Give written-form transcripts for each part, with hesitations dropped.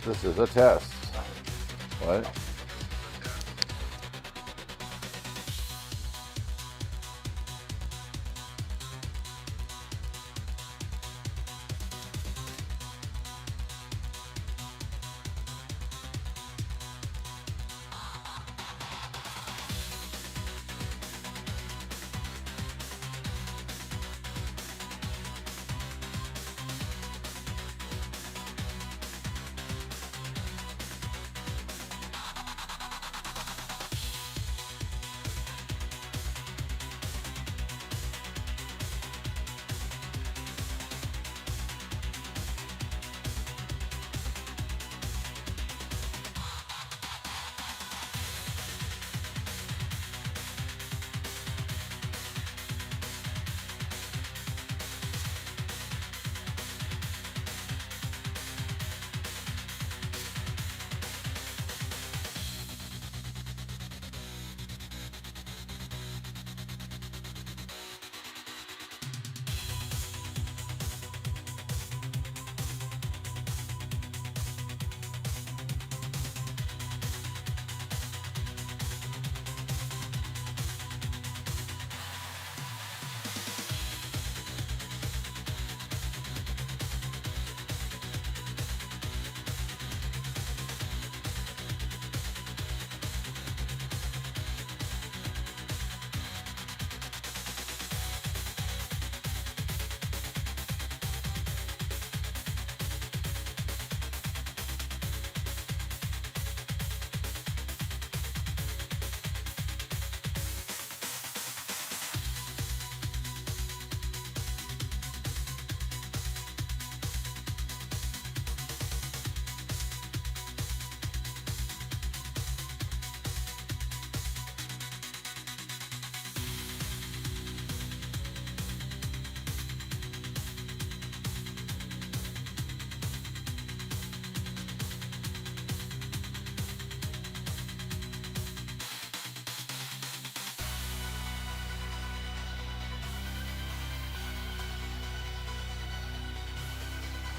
This is a test. What?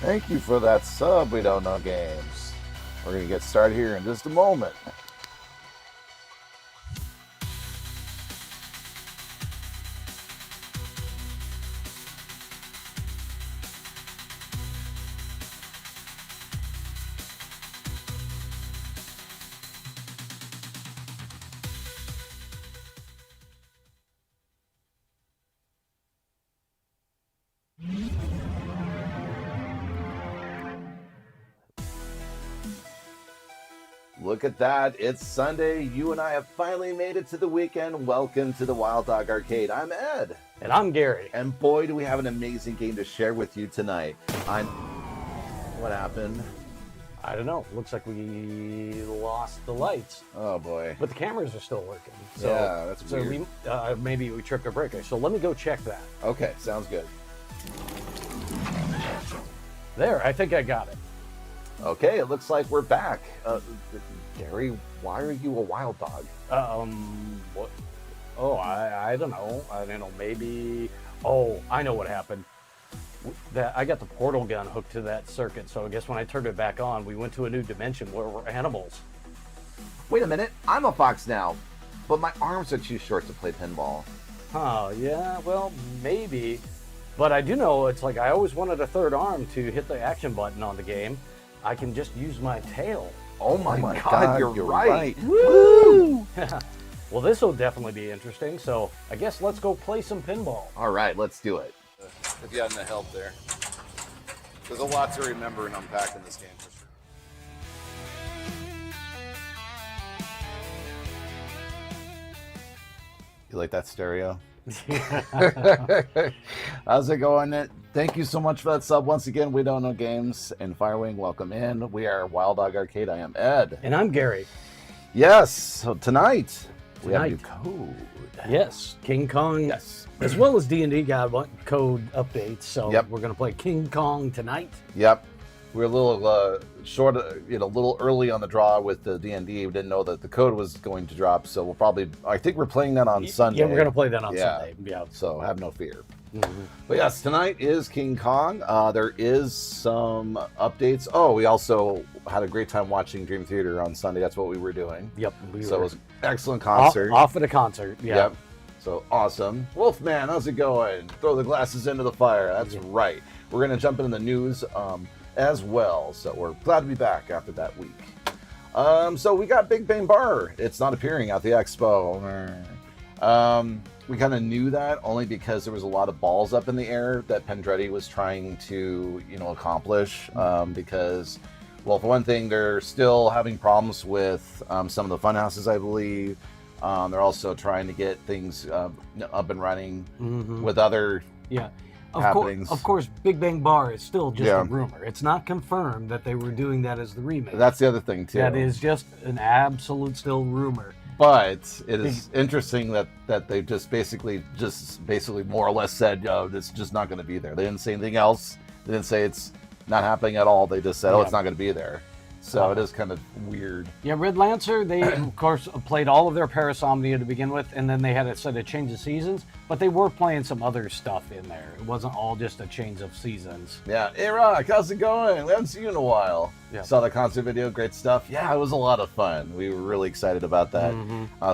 Thank you for that sub, We Don't Know Games. We're going to get started here in just a moment. Look at that. It's Sunday. You and I have finally made it to the weekend. Welcome to the Wild Dog Arcade. I'm Ed. And I'm Gary. And boy, do we have an amazing game to share with you tonight. What happened? I don't know. Looks like we lost the lights. Oh, boy. But the cameras are still working. So, yeah, that's weird. Maybe we tripped a breaker. So let me go check that. Okay, sounds good. There, I think I got it. Okay, it looks like we're back. Gary, why are you a wild dog? What? Oh, I don't know. I don't know. Maybe. Oh, I know what happened. I got the portal gun hooked to that circuit, so I guess when I turned it back on, we went to a new dimension where we're animals. Wait a minute, I'm a fox now, but my arms are too short to play pinball. Oh, yeah, well, maybe. But I do know it's like I always wanted a third arm to hit the action button on the game. I can just use my tail. Oh my God, you're right. Woo! Well, this will definitely be interesting, so I guess let's go play some pinball. All right, let's do it. If you had any help there. There's a lot to remember and unpack in this game for sure. You like that stereo? How's it going? Thank you so much for that sub. Once again, We Don't Know Games and Firewing, welcome in. We are Wild Dog Arcade. I am Ed. And I'm Gary. Yes, so tonight we have a new code. Yes, King Kong. Yes. As well as D&D got code updates, so Yep. we're going to play King Kong tonight. Yep. We're a little short, a little early on the draw with the D&D. We didn't know that the code was going to drop, so we'll probably, I think we're playing that on Sunday. Yeah, we're going to play that on Sunday. Yeah. So have no fear. But yes, tonight is King Kong. There is some updates. Oh, we also had a great time watching Dream Theater on Sunday. That's what we were doing. Yep. So it was an excellent concert. Off at a concert. Yeah. Yep. So awesome. Wolfman, how's it going? Throw the glasses into the fire. That's right. We're going to jump into the news as well. So we're glad to be back after that week. So we got Big Bang Bar. It's not appearing at the expo. We kind of knew that only because there was a lot of balls up in the air that Pendretti was trying to, accomplish. Because, well, for one thing, they're still having problems with some of the fun houses, I believe. They're also trying to get things up and running with other happenings. Of course, Big Bang Bar is still just a rumor. It's not confirmed that they were doing that as the remake. That's the other thing, too. That is just an absolute still rumor. But it is interesting that they just basically more or less said, it's just not going to be there. They didn't say anything else. They didn't say it's not happening at all. They just said, it's not going to be there. So it is kind of weird. Yeah, Red Lancer, they, of course, played all of their Parasomnia to begin with, and then they had a set of change of seasons, but they were playing some other stuff in there. It wasn't all just a change of seasons. Yeah. Hey, Rock, how's it going? We haven't seen you in a while. Yeah. Saw the concert video. Great stuff. Yeah, it was a lot of fun. We were really excited about that.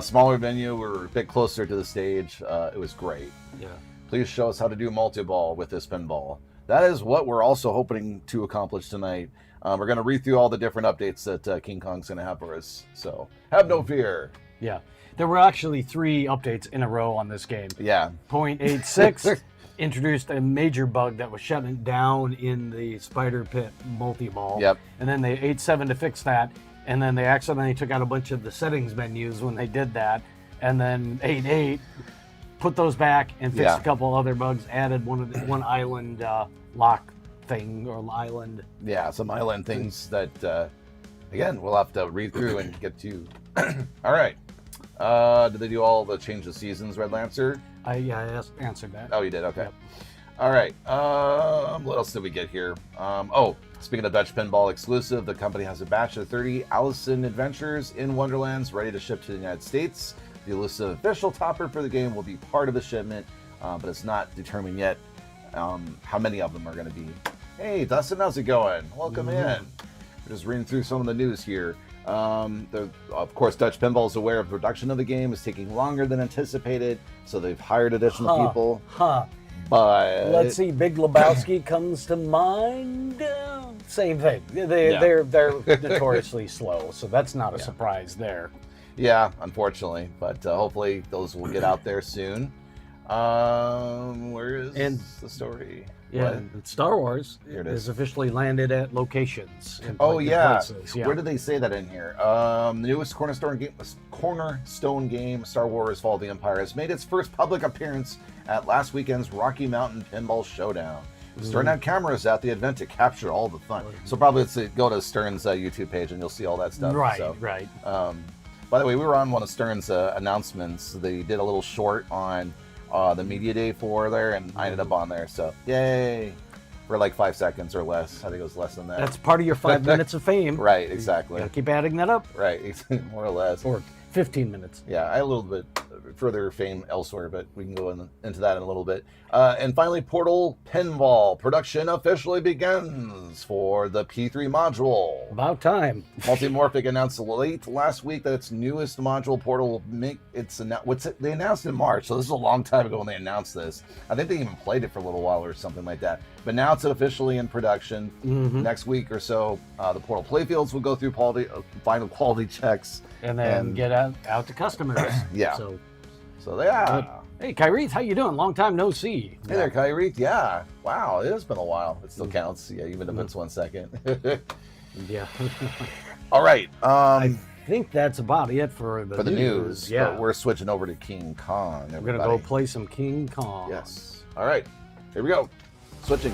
Smaller venue. We were a bit closer to the stage. It was great. Yeah. Please show us how to do multi-ball with this pinball. That is what we're also hoping to accomplish tonight. We're going to read through all the different updates that King Kong's going to have for us. So have no fear. Yeah. There were actually 3 updates in a row on this game. Yeah. 0.86 introduced a major bug that was shutting down in the Spider Pit multi-ball. Yep. And then they 8.7 to fix that. And then they accidentally took out a bunch of the settings menus when they did that. And then 8.8 put those back and fixed a couple other bugs, added one island lock thing or island. Yeah, some island things that, again, we'll have to read through and get to. All right. Did they do all the change of seasons, Red Lancer? I answered that. Oh, you did? Okay. Yep. All right. What else did we get here? Speaking of Dutch Pinball exclusive, the company has a batch of 30 Allison Adventures in Wonderlands ready to ship to the United States. The elusive official topper for the game will be part of the shipment, but it's not determined yet how many of them are going to be. Hey, Dustin, how's it going? Welcome in. We're just reading through some of the news here. Of course, Dutch Pinball is aware of the production of the game is taking longer than anticipated, so they've hired additional people. But let's see, Big Lebowski comes to mind. Same thing. They're notoriously slow, so that's not a surprise there. Yeah, unfortunately, but hopefully those will get out there soon. Where is the story? Yeah, Star Wars is officially landed at locations. Places. Yeah. Where did they say that in here? The newest cornerstone game, Star Wars: Fall of the Empire, has made its first public appearance at last weekend's Rocky Mountain Pinball Showdown. Stern had cameras at the event to capture all the fun. So probably go to Stern's YouTube page and you'll see all that stuff. Right, so, right. By the way, we were on one of Stern's announcements. They did a little short on the media day for there, and I ended up on there. So yay, for like 5 seconds or less. I think it was less than that. That's part of your 5 minutes of fame. Right, exactly. You keep adding that up. Right, more or less. Or 15 minutes. Yeah, I had a little bit further fame elsewhere, but we can go into that in a little bit. And finally, Portal Pinball production officially begins for the P3 module. About time. Multimorphic announced late last week that its newest module, Portal, will make its they announced in March, so this is a long time ago when they announced this. I think they even played it for a little while or something like that. But now it's officially in production. Next week or so, the Portal playfields will go through final quality checks. And then get out to customers. Yeah. So yeah. Hey, Kyrie, how you doing? Long time no see. Hey there, Kyrie. Yeah. Wow, it has been a while. It still counts. Yeah, even if it's 1 second. Yeah. All right. I think that's about it for the news. Yeah. But we're switching over to King Kong. We're going to go play some King Kong. Yes. All right. Here we go. Switching.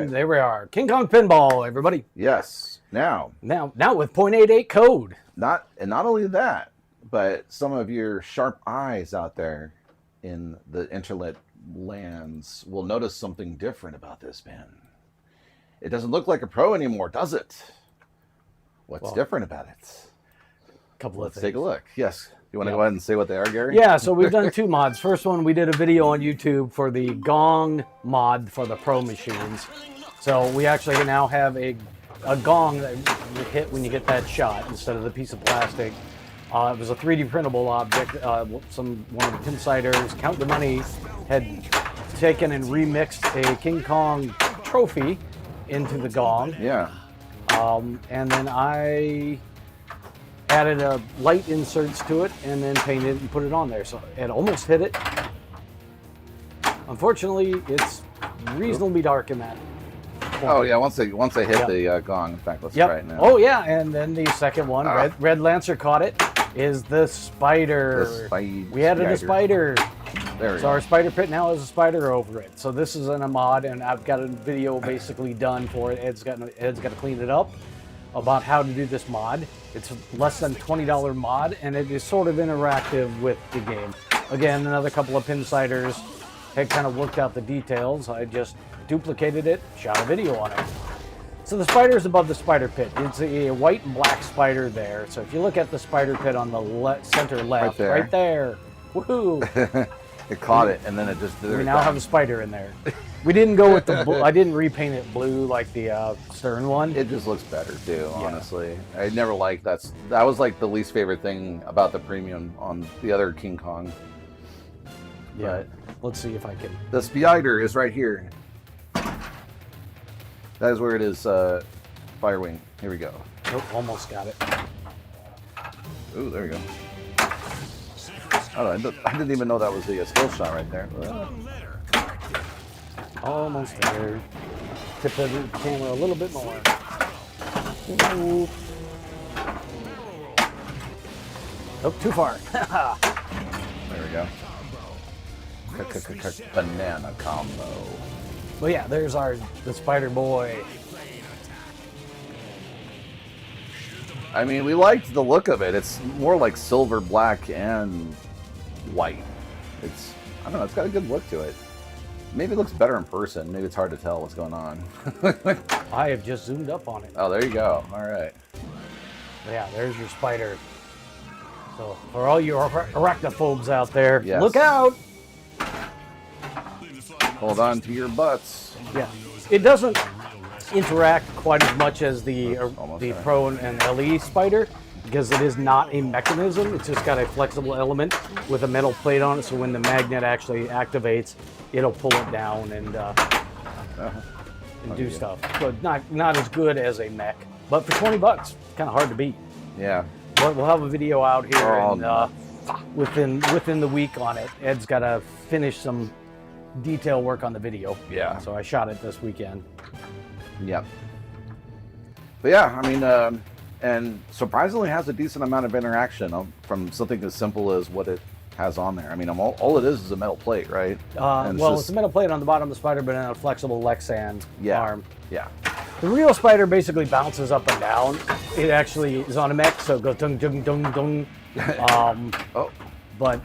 right. there we are. King Kong Pinball, everybody. Yes. Now, Now with .88 code. not only that, but some of your sharp eyes out there in the internet lands will notice something different about this pen. It doesn't look like a Pro anymore, does it? What's different about it? Couple Let's of things. take a look. Yes. You want to go ahead and say what they are, Gary? Yeah, so we've done 2 mods. First one, we did a video on YouTube for the Gong mod for the Pro machines. So we actually now have a gong that you hit when you get that shot instead of the piece of plastic. It was a 3D printable object. One of the Pinsiders, Count the Money, had taken and remixed a King Kong trophy into the gong. Yeah. And then I added light inserts to it and then painted it and put it on there. So it almost hit it. Unfortunately, it's reasonably dark in that. Oh yeah, once they hit the gong. In fact, let's try it now. Oh yeah, and then the second one, Red Lancer caught it, is the spider. We added a spider. There we So go. our spider pit now has a spider over it. So this is in a mod, and I've got a video basically done for it. Ed's got to clean it up about how to do this mod. It's less than $20 mod, and it is sort of interactive with the game. Again, another couple of Pinsiders had kind of worked out the details. I just duplicated it, shot a video on it. So the spider is above the spider pit. It's a white and black spider there. So if you look at the spider pit on the center left, right there, woohoo! It caught it, and then it just. We now have a spider in there. We didn't go with the blue. I didn't repaint it blue like the Stern one. It just looks better too, honestly. I never liked that. That was like the least favorite thing about the premium on the other King Kong. Yeah. Let's see if I can. The spider is right here. That is where it is. Firewing. Here we go. Oh, almost got it. Ooh, there we go. Oh, I didn't even know that was the skill shot right there. Almost there. Tip the camera a little bit more. Ooh. Oh, too far. There we go. Banana combo. Well, yeah, there's the spider boy. I mean, we liked the look of it. It's more like silver, black, and white. I don't know, it's got a good look to it. Maybe it looks better in person. Maybe it's hard to tell what's going on. I have just zoomed up on it. Oh, there you go. All right. Yeah, there's your spider. So for all you arachnophobes out there, Yes. look out! Hold on to your butts. Yeah, it doesn't interact quite as much as the Almost there. Pro and LE spider because it is not a mechanism. It's just got a flexible element with a metal plate on it. So when the magnet actually activates, it'll pull it down and do stuff. So not as good as a mech, but for $20, kind of hard to beat. Yeah. But we'll have a video out here Oh, and, within the week on it. Ed's got to finish some detail work on the video. Yeah. So I shot it this weekend. Yep. But yeah, I mean, and surprisingly has a decent amount of interaction from something as simple as what it has on there. I mean, all it is a metal plate, right? And Well, it's a metal plate on the bottom of the spider, but in a flexible Lexan arm. Yeah. The real spider basically bounces up and down. It actually is on a mech, so it goes dung, dung, dung, dung. Oh. But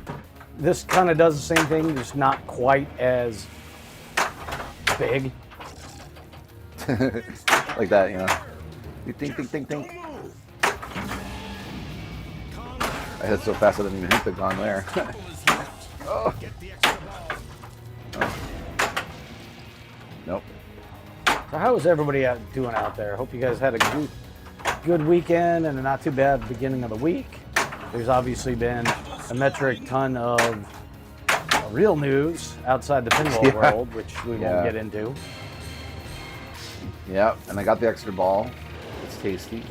this kind of does the same thing, just not quite as big. Like that, you know. You think. I hit so fast I didn't even hit the gong there. Oh. Nope. So how is everybody doing out there? Hope you guys had a good weekend and a not too bad beginning of the week. There's obviously been a metric ton of real news outside the pinball world, which we won't get into. Yep, and I got the extra ball. It's tasty.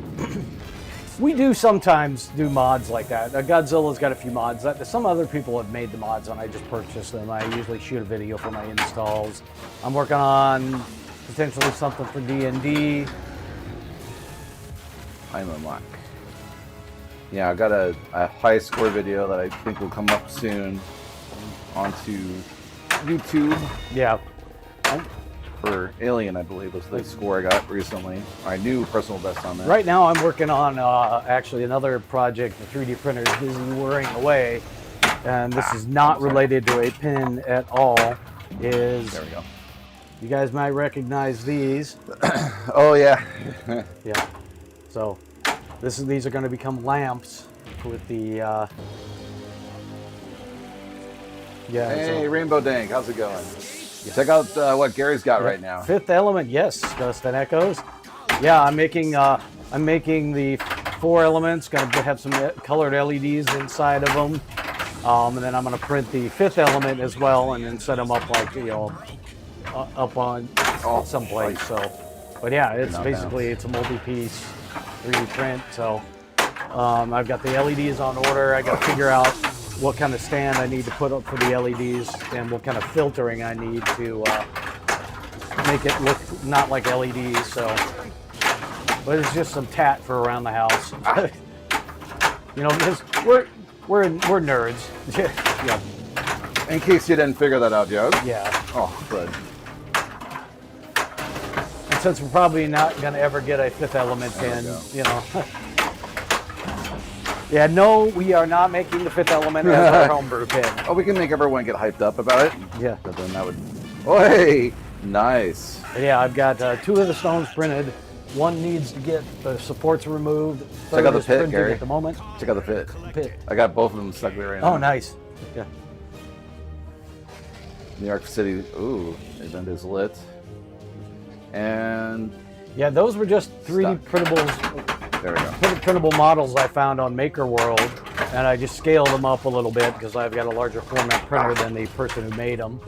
We do sometimes do mods like that. Godzilla's got a few mods. Some other people have made the mods and I just purchased them. I usually shoot a video for my installs. I'm working on potentially something for D&D. I'm a muck. Yeah, I got a high score video that I think will come up soon onto YouTube. Yeah. for Alien, I believe, was the score I got recently. My new personal best on that. Right now I'm working on actually another project. The 3D printer is busy whirring away, and this is not related to a pin at all. There we go. You guys might recognize these. Oh yeah. Yeah. So these are going to become lamps with the yeah. Hey, so, Rainbow Dank, how's it going? Check out what Gary's got right now. Fifth Element, yes, Dust and Echoes. Yeah, I'm making the 4 elements. Going to have some colored LEDs inside of them, and then I'm going to print the 5th element as well, and then set them up like up on someplace. So, but yeah, it's basically it's a multi-piece 3D print. So I've got the LEDs on order. I got to figure out what kind of stand I need to put up for the LEDs and what kind of filtering I need to make it look not like LEDs. So, but it's just some tat for around the house. Because we're nerds. Yeah. In case you didn't figure that out yet. Yeah. Oh, good. And since we're probably not going to ever get a 5th element pin, Yeah, no, we are not making the 5th element as our homebrew pin. Oh, we can make everyone get hyped up about it. Yeah. But then that would... Oh, hey! Nice. Yeah, I've got 2 of the stones printed. One needs to get the supports removed. Check out the is pit, printing Gary. At the moment. Check out the pit. Pit. I got both of them stuck there right now. Oh, nice. Yeah. New York City. Ooh, event is lit. And... Yeah, those were just 3D printables. There we go. Printable models I found on Maker World, and I just scaled them up a little bit because I've got a larger format printer than the person who made them.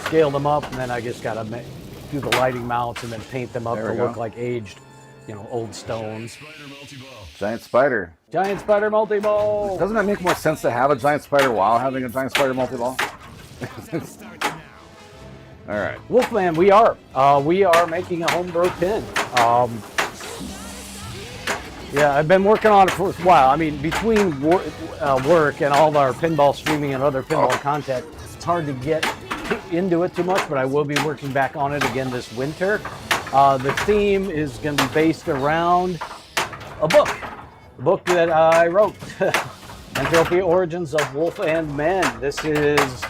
Scaled them up, and then I just got to do the lighting mounts and then paint them up to look like aged, old stones. Giant spider. Giant spider multi-ball. Doesn't that make more sense to have a giant spider while having a giant spider multi-ball? All right. Wolfman, we are making a homebrew pin. Yeah, I've been working on it for a while. I mean, between work and all of our pinball streaming and other pinball content, it's hard to get into it too much, but I will be working back on it again this winter. The theme is going to be based around a book that I wrote, Entropy Origins of Wolf and Men. This is,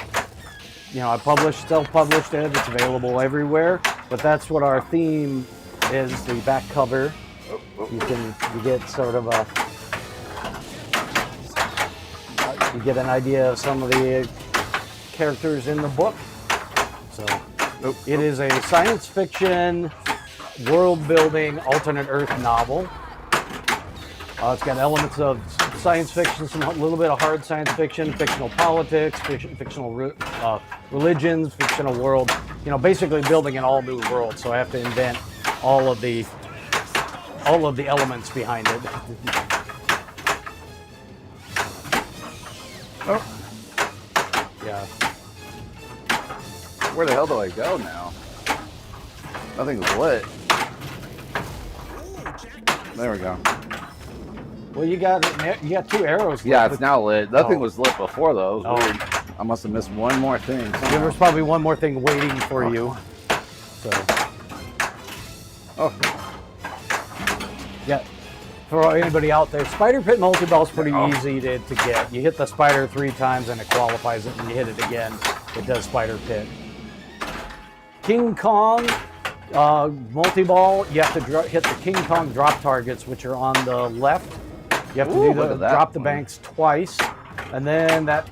I self-published it. It's available everywhere, but that's what our theme is, the back cover. You get sort of you get an idea of some of the characters in the book. So it is a science fiction, world-building, alternate Earth novel. It's got elements of science fiction, a little bit of hard science fiction, fictional politics, fictional religions, fictional world. Basically building an all-new world. So I have to invent all of the elements behind it. Oh. Yeah. Where the hell do I go now? Nothing's lit. There we go. Well, you got 2 arrows. Yeah, it's now lit. Nothing was lit before though. It was Oh. weird. I must have missed one more thing. There was probably one more thing waiting for you. So. Oh. Yeah. For anybody out there, Spider Pit Multi-Ball is pretty easy to get. You hit the spider 3 times and it qualifies it, and you hit it again, it does Spider Pit. King Kong Multi-Ball, you have to hit the King Kong drop targets, which are on the left. You have to drop the banks twice, and then that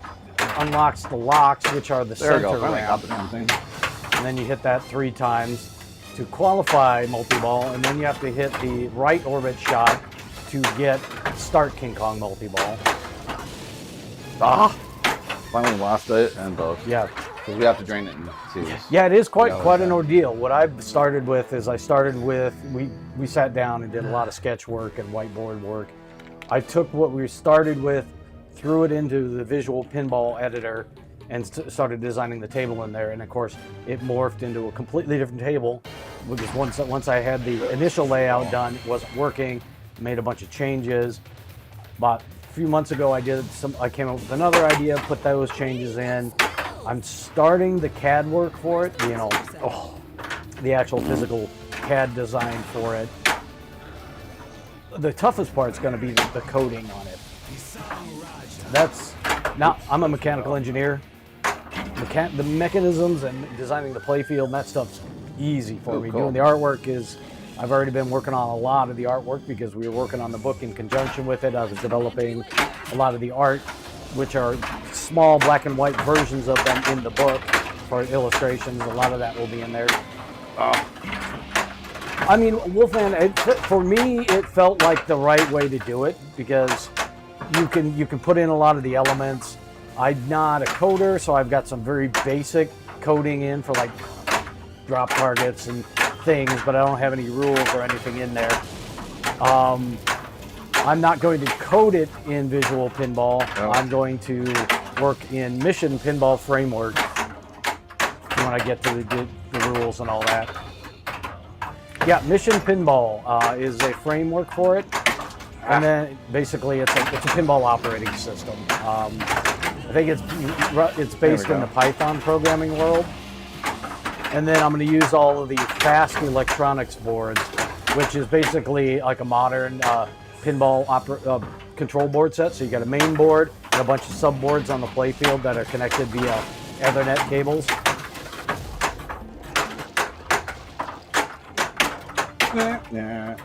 unlocks the locks, which are the center ramp. And then you hit that 3 times to qualify multi-ball, and then you have to hit the right orbit shot to start King Kong multi-ball. Finally lost it and both. Yeah. Because we have to drain it in 2. Yeah, it is quite an ordeal. What I've started with is we sat down and did a lot of sketch work and whiteboard work. I took what we started with, threw it into the visual pinball editor, and started designing the table in there. And of course, it morphed into a completely different table. Because once I had the initial layout done, it wasn't working. Made a bunch of changes. About a few months ago, I came up with another idea, put those changes in. I'm starting the CAD work for it. the actual physical CAD design for it. The toughest part is going to be the coding on it. That's now, I'm a mechanical engineer. The mechanisms and designing the playfield and that stuff's easy for me. Cool. Doing the artwork is, I've already been working on a lot of the artwork because we were working on the book in conjunction with it. I was developing a lot of the art, which are small black and white versions of them in the book for illustrations. A lot of that will be in there. I mean, Wolfman, for me, it felt like the right way to do it because you can put in a lot of the elements. I'm not a coder, so I've got some very basic coding in for like drop targets and things, but I don't have any rules or anything in there. I'm not going to code it in Visual Pinball. Oh. I'm going to work in Mission Pinball Framework when I get to the rules and all that. Yeah, Mission Pinball is a framework for it, and then basically it's a pinball operating system. I think it's based in the Python programming world, and then I'm going to use all of the fast electronics boards, which is basically like a modern pinball control board set. So you got a main board and a bunch of subboards on the playfield that are connected via Ethernet cables. Yeah.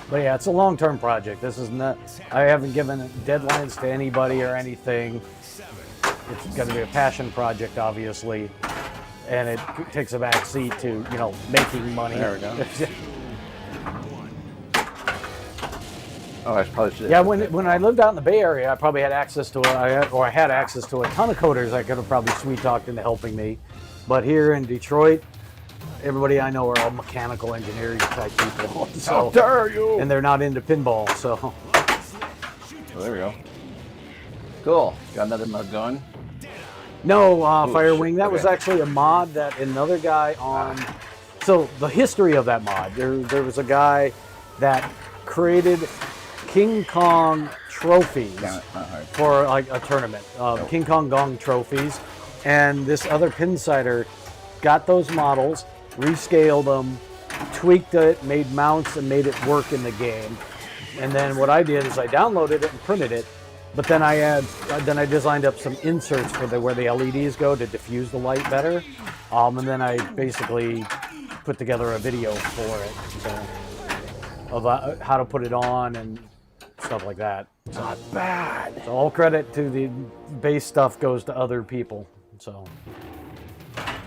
But yeah, it's a long-term project. This is not, I haven't given deadlines to anybody or anything. It's going to be a passion project, obviously, and it takes a back seat to, you know, making money. There we go. Oh, I probably should. Yeah, when I lived out in the Bay Area, I probably had access to I had access to a ton of coders I could have probably sweet talked into helping me. But here in Detroit, everybody I know are all mechanical engineering type people. So, how dare you? And they're not into pinball, so. Oh, there we go. Cool. Got another mug going. No, Firewing. Shit. That was Okay. actually a mod that another guy on. So the history of that mod, there was a guy that created King Kong trophies Damn it, not hard. for like a tournament, King Kong Gong trophies, and this other pinsider got those models, rescaled them, tweaked it, made mounts, and made it work in the game. And then what I did is I downloaded it and printed it, but then I designed up some inserts for where the LEDs go to diffuse the light better, and then I basically put together a video for it, so, of how to put it on and stuff like that. So, Not bad. so all credit to the base stuff goes to other people. So,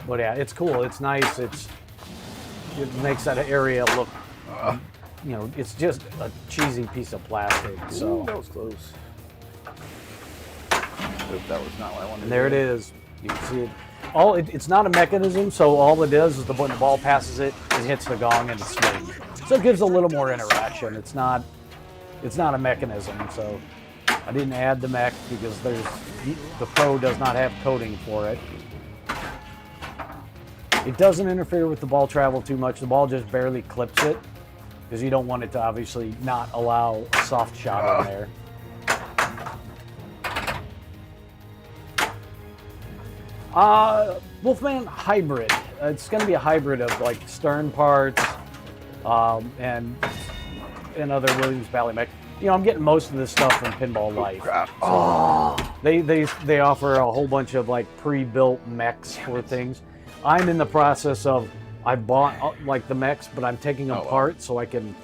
but yeah, it's cool. It's nice. It makes that area look, you know, it's just a cheesy piece of plastic. So Ooh, that was close. Oop, that was not what I wanted. and there it is. You can see it. It's not a mechanism, so all it is when the ball passes it, it hits the gong and it swings. So it gives a little more interaction. It's not a mechanism. So I didn't add the mech because the Pro does not have coding for it. It doesn't interfere with the ball travel too much. The ball just barely clips it because you don't want it to obviously not allow a soft shot in there. Wolfman hybrid. It's going to be a hybrid of like Stern parts and other Williams Bally mech. You know, I'm getting most of this stuff from Pinball Life. Crap. They offer a whole bunch of like pre-built mechs for things. I'm in the process of, I bought like the mechs, but I'm taking them apart so I can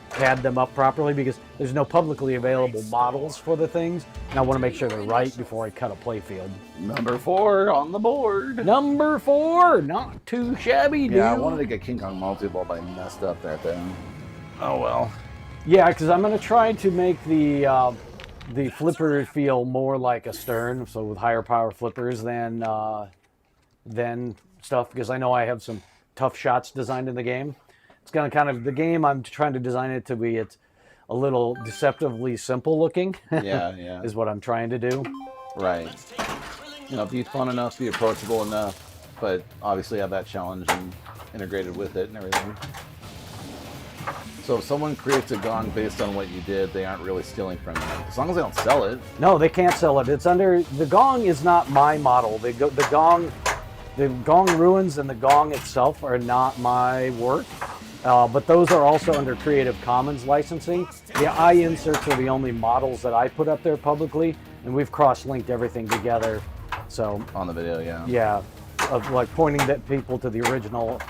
CAD them up properly because there's no publicly available models for the things, and I want to make sure they're right before I cut a playfield. Number 4 on the board. Number 4, not too shabby, dude. Yeah, I wanted to get King Kong multi-ball, but I messed up that thing. Oh well. Yeah, because I'm going to try to make the flipper feel more like a Stern, so with higher power flippers than stuff, because I know I have some tough shots designed in the game. It's going to kind of, the game I'm trying to design it to be, it's a little deceptively simple looking. Yeah. Is what I'm trying to do. Right. You know, be fun enough, be approachable enough, but obviously have that challenge and integrated with it and everything. So if someone creates a gong based on what you did, they aren't really stealing from you. As long as they don't sell it. No, they can't sell it. It's under the gong is not my model. The gong ruins and the gong itself are not my work. But those are also under Creative Commons licensing. The eye inserts are the only models that I put up there publicly, and we've cross-linked everything together. So On the video, yeah. yeah, of like pointing that people to the original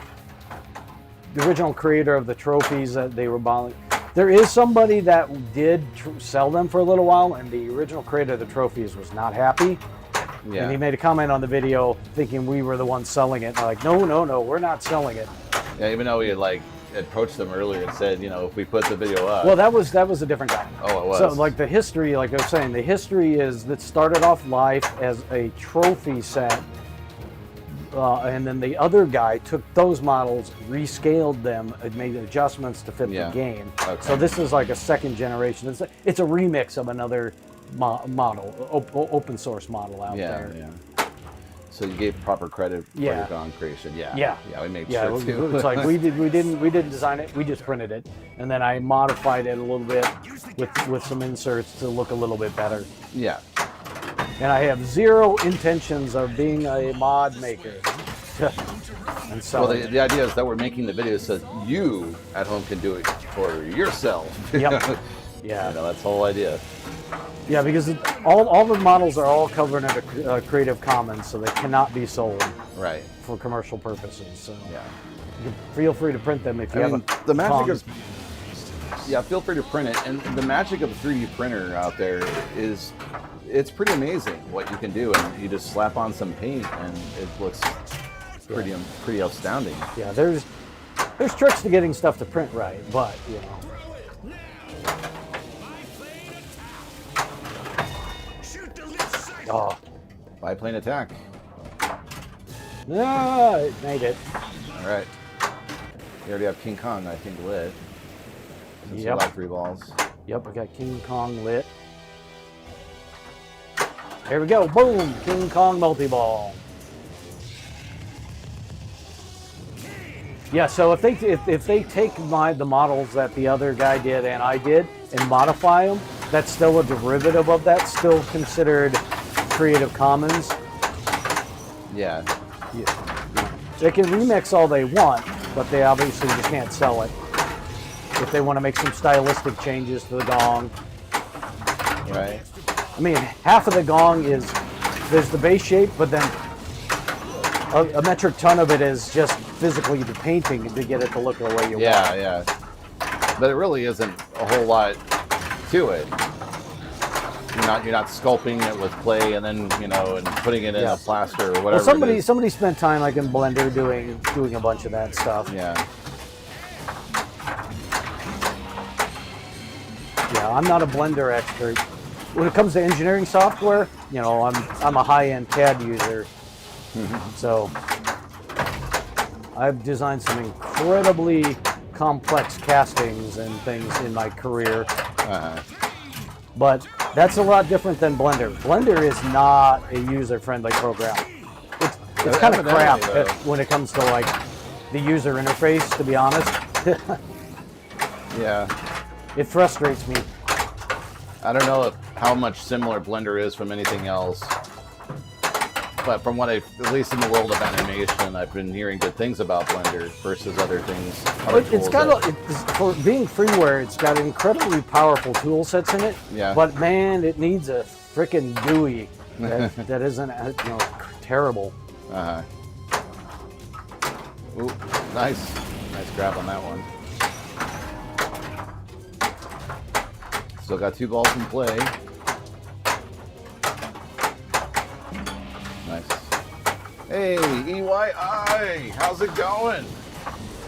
creator of the trophies that they were buying. There is somebody that did sell them for a little while, and the original creator of the trophies was not happy. Yeah. And he made a comment on the video thinking we were the ones selling it. I'm like, no, we're not selling it. Yeah, even though we had like approached them earlier and said, you know, if we put the video up. Well, that was a different guy. Oh, it was. So like the history, like I was saying, the history is that started off life as a trophy set. And then the other guy took those models, rescaled them, and made adjustments to fit the game. Okay. So this is like a second generation. It's a remix of another model, open source model out there. Yeah. So you gave proper credit for your gong creation. Yeah, we made sure too. It's like we didn't design it. We just printed it, and then I modified it a little bit with some inserts to look a little bit better. Yeah. And I have zero intentions of being a mod maker. And so, Well, the idea is that we're making the video so you at home can do it for yourself. Yep. Yeah. You know, that's the whole idea. Yeah, because all the models are all covered under Creative Commons, so they cannot be sold Right. for commercial purposes. So Yeah. you can feel free to print them if you I have mean, a the magic Kong. of feel free to print it. And the magic of a 3D printer out there is it's pretty amazing what you can do. And you just slap on some paint and it looks pretty astounding. Yeah, there's tricks to getting stuff to print right, but you know. Oh, Biplane attack. it made it. All right. We already have King Kong, I think, lit. Since Yep. we like 3 balls. Yep, we got King Kong lit. There we go. Boom! King Kong multi-ball. Yeah, so if they take the models that the other guy did and I did and modify them, that's still a derivative of that, still considered Creative Commons. Yeah. They can remix all they want, but they obviously just can't sell it. If they want to make some stylistic changes to the gong. Right. I mean, half of the gong there's the base shape, but then a metric ton of it is just physically the painting to get it to look the way you want. Yeah. But it really isn't a whole lot to it. You're not sculpting it with clay and then and putting it in a plaster or whatever. Well, somebody spent time like in Blender doing a bunch of that stuff. Yeah. Yeah, I'm not a Blender expert. When it comes to engineering software, I'm a high-end CAD user. So I've designed some incredibly complex castings and things in my career. But that's a lot different than Blender. Blender is not a user-friendly program. It's kind of crap when it comes to like the user interface, to be honest. Yeah. It frustrates me. I don't know how much similar Blender is from anything else. But from what at least in the world of animation, I've been hearing good things about Blender versus other things. For being freeware, it's got incredibly powerful tool sets in it. Yeah. But man, it needs a frickin' GUI that isn't terrible. Ooh, nice grab on that one. Still got 2 balls in play. Nice. Hey, EYI, how's it going?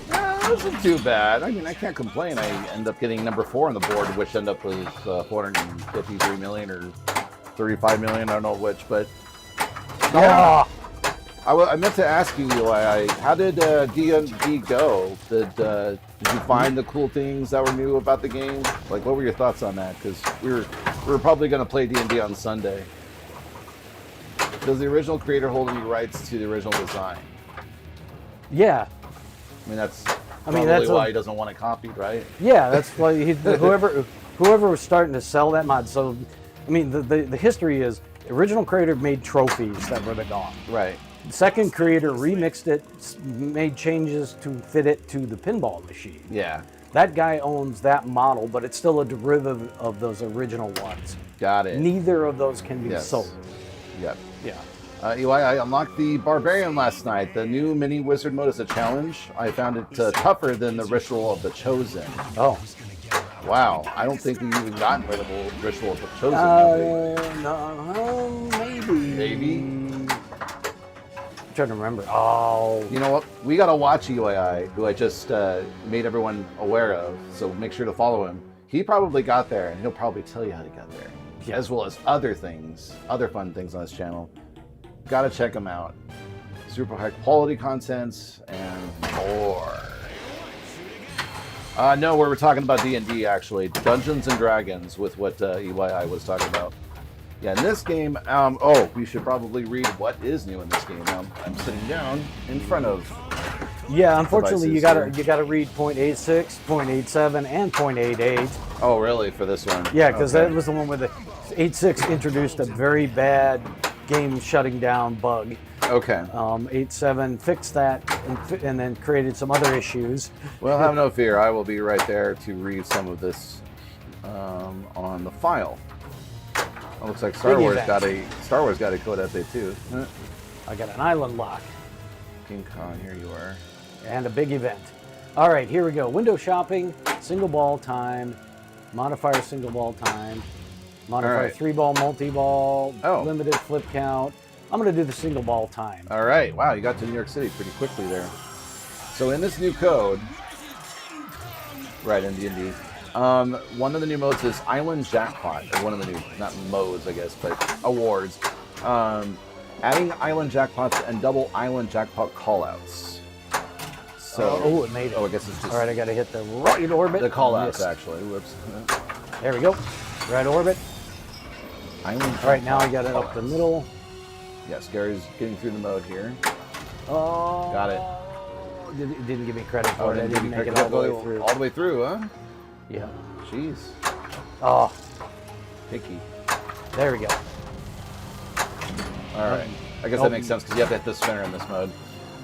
Yeah, that wasn't too bad. I mean, I can't complain. I end up getting number 4 on the board, which ended up with 453 million or 35 million. I don't know which, but yeah. I meant to ask you, EYI, how did D&D go? Did you find the cool things that were new about the game? Like, what were your thoughts on that? Because we were probably going to play D&D on Sunday. Does the original creator hold any rights to the original design? Yeah. I mean, that's I mean, Probably that's why he doesn't want it copied, right? yeah, that's why whoever was starting to sell that mod. So, I mean, the history is the original creator made trophies that were the Gong. Right. The second creator remixed it, made changes to fit it to the pinball machine. Yeah. That guy owns that model, but it's still a derivative of those original ones. Got it. Neither of those can be Yes. sold. Yep. Yeah. EY, I unlocked the Barbarian last night. The new mini wizard mode is a challenge. I found it tougher than the Ritual of the Chosen. Oh. Wow, I don't think we've even gotten rid of the Ritual of the Chosen. have we? No, maybe. Maybe. I'm trying to remember. Oh. You know what? We got to watch EYI, who I just made everyone aware of, so make sure to follow him. He probably got there, and he'll probably tell you how he got there, Yeah. as well as other things, other fun things on his channel. Got to check him out. Super high quality contents and more. No, we were talking about D&D actually. Dungeons and Dragons with what EYI was talking about. Yeah, in this game, we should probably read what is new in this game. I'm sitting down in front of. Yeah, unfortunately, you devices gotta read 0.86, 0.87, and 0.88. Oh, really? For this one? Yeah, because Okay. that was the one where the 8.6 introduced a very bad game shutting down bug. Okay. 8.7 fixed that and then created some other issues. Well, have no fear. I will be right there to read some of this on the file. It looks like Star Big Wars event. got a code update too. I got an island lock King Kong, here you are. and a big event. All right, here we go. Window shopping, single ball time, modifier single ball time, modifier right. 3-ball, multi-ball, Oh. limited flip count. I'm going to do the single ball time. All right. Wow, you got to New York City pretty quickly there. So in this new code, right in D&D, one of the new modes is Island Jackpot. Or one of the new, not modes, I guess, but awards. Adding Island Jackpots and double Island Jackpot callouts. So, It made it. I guess it's just All right, I got to hit the right orbit. the callouts Missed. actually. Whoops. There we go. Right orbit. Island All right, now I got Jackpot it up the callouts. middle. Yes, Gary's getting through the mode here. Oh. Got it. Didn't give me credit for it. I didn't didn't you make pick it all the way up through. all the way through, huh? Yeah. Jeez. Oh, Picky. there we go. All right. I guess Nope. that makes sense because you have to hit the spinner in this mode.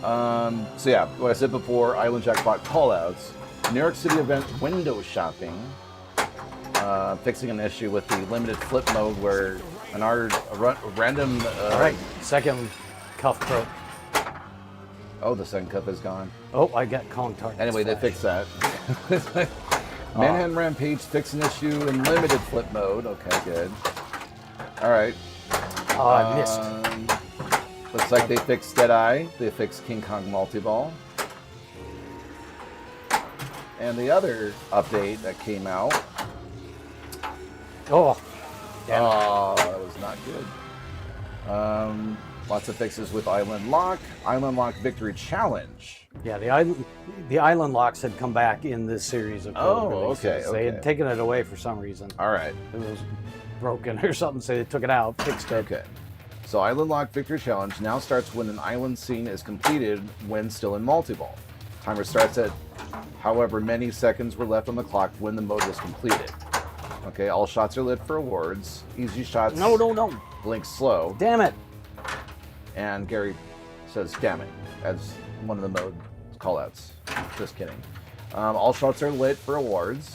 So yeah, what I said before, Island Jackpot callouts, New York City event window shopping, fixing an issue with the limited flip mode where a random. All right, second cuff broke. Oh, the second cup is gone. Oh, I got Kong target. Anyway, they fixed that. Manhattan Rampage fix an issue in limited flip mode. Okay, good. All right. Oh, I missed. Looks like they fixed Deadeye. They fixed King Kong Multi-Ball. And the other update that came out. Oh, damn it. Oh, that was not good. Lots of fixes with Island Lock Victory Challenge. Yeah, the island locks had come back in this series of code Oh, releases. okay, They had okay. taken it away for some reason. All right. It was broken or something, so they took it out, fixed it. Okay. So Island Lock Victory Challenge now starts when an island scene is completed when still in multi-ball. Timer starts at however many seconds were left on the clock when the mode was completed. Okay, all shots are lit for awards. Easy shots No. blink slow. Damn it. And Gary says, damn it, as one of the mode callouts. Just kidding. All shots are lit for awards.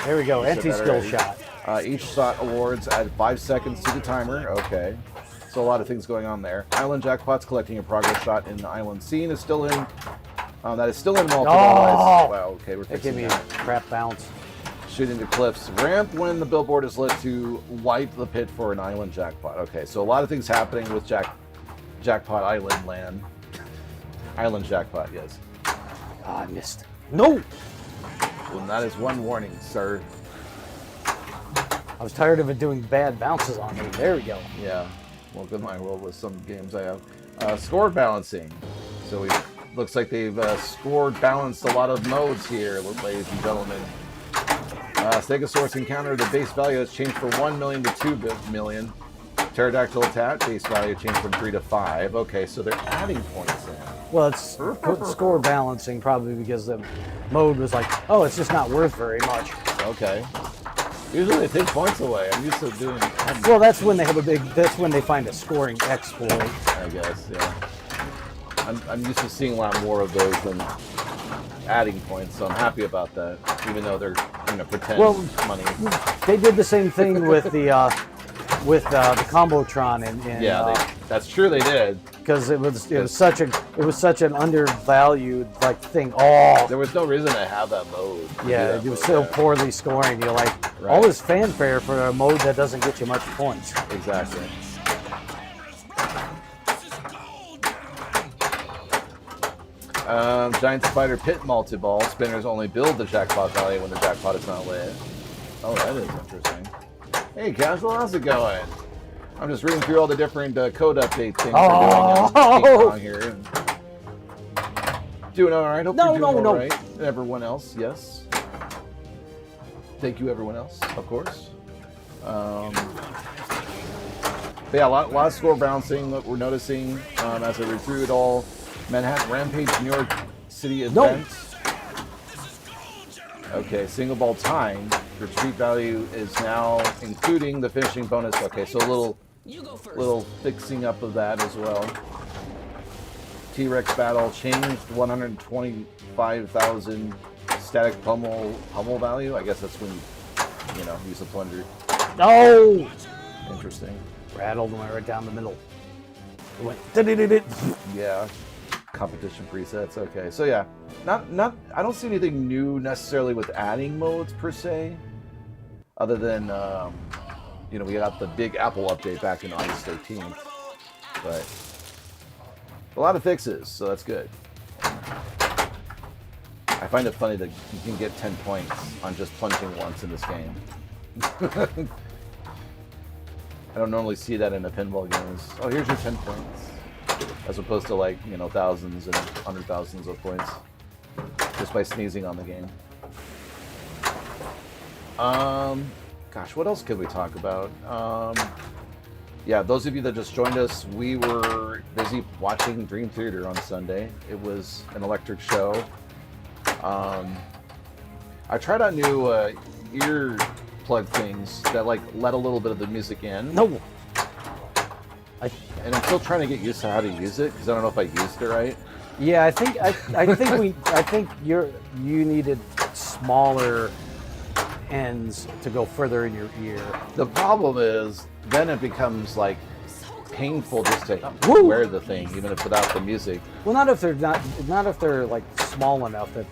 There we go, You said that anti-skill already. shot. Each shot awards add 5 seconds to the timer. Okay. So a lot of things going on there. Island Jackpots collecting a progress shot in the island scene is still in. That is still in multiple. Oh! Wow, okay, we're That gave fixing me a that. crap bounce. Shooting the cliffs. Ramp when the billboard is lit to wipe the pit for an island jackpot. Okay, so a lot of things happening with Jackpot Island land. Island Jackpot, yes. Oh, I missed. No! Well, that is one warning, sir. I was tired of it doing bad bounces on me. There we go. Yeah. Welcome to my world with some games I have. Score balancing. So we looks like they've scored balanced a lot of modes here, ladies and gentlemen. Stegosaurus encounter, the base value has changed from 1 million to 2 million. Pterodactyl attack, base value changed from 3 to 5. Okay, so they're adding points in. Well, it's score balancing probably because the mode was like, oh, it's just not worth very much. Okay. Usually they take points away. I'm used to doing. Well, that's when they have that's when they find a scoring exploit. I guess, yeah. I'm used to seeing a lot more of those than adding points, so I'm happy about that. Even though they're pretend money. They did the same thing with the Combotron in that's true. They did. Because it was such an undervalued thing. Oh, there was no reason to have that mode. Yeah, it was so poorly scoring. You're like, right. All this fanfare for a mode that doesn't get you much points. Exactly. Giant Spider Pit Multi-Ball. Spinners only build the jackpot value when the jackpot is not lit. Oh, that is interesting. Hey, Casual, how's it going? I'm just reading through all the different code update things they're doing on here. Doing all right? Hope you're doing all right. And everyone else, yes. Thank you, everyone else, of course. But yeah, a lot of score bouncing that we're noticing as I read through it all. Manhattan Rampage, New York City event. Okay, single ball time. Retreat value is now including the finishing bonus. Okay, so a little fixing up of that as well. T-Rex battle changed 125,000 static pummel value. I guess that's when you use the plunger. No. Interesting. Rattled went right down the middle. It went. Yeah. Competition presets. Okay, so yeah, not. I don't see anything new necessarily with adding modes per se, other than we got the big Apple update back in August 13th, but a lot of fixes, so that's good. I find it funny that you can get 10 points on just plunging once in this game. I don't normally see that in a pinball games. Oh, here's your 10 points. As opposed to thousands and 100,000s of points just by sneezing on the game. Gosh, what else could we talk about? Yeah, those of you that just joined us, we were busy watching Dream Theater on Sunday. It was an electric show. I tried out new ear plug things that let a little bit of the music in. No. And I'm still trying to get used to how to use it because I don't know if I used it right. Yeah, I think you needed smaller ends to go further in your ear. The problem is then it becomes painful just to wear the thing, even if without the music. Well, not if they're small enough that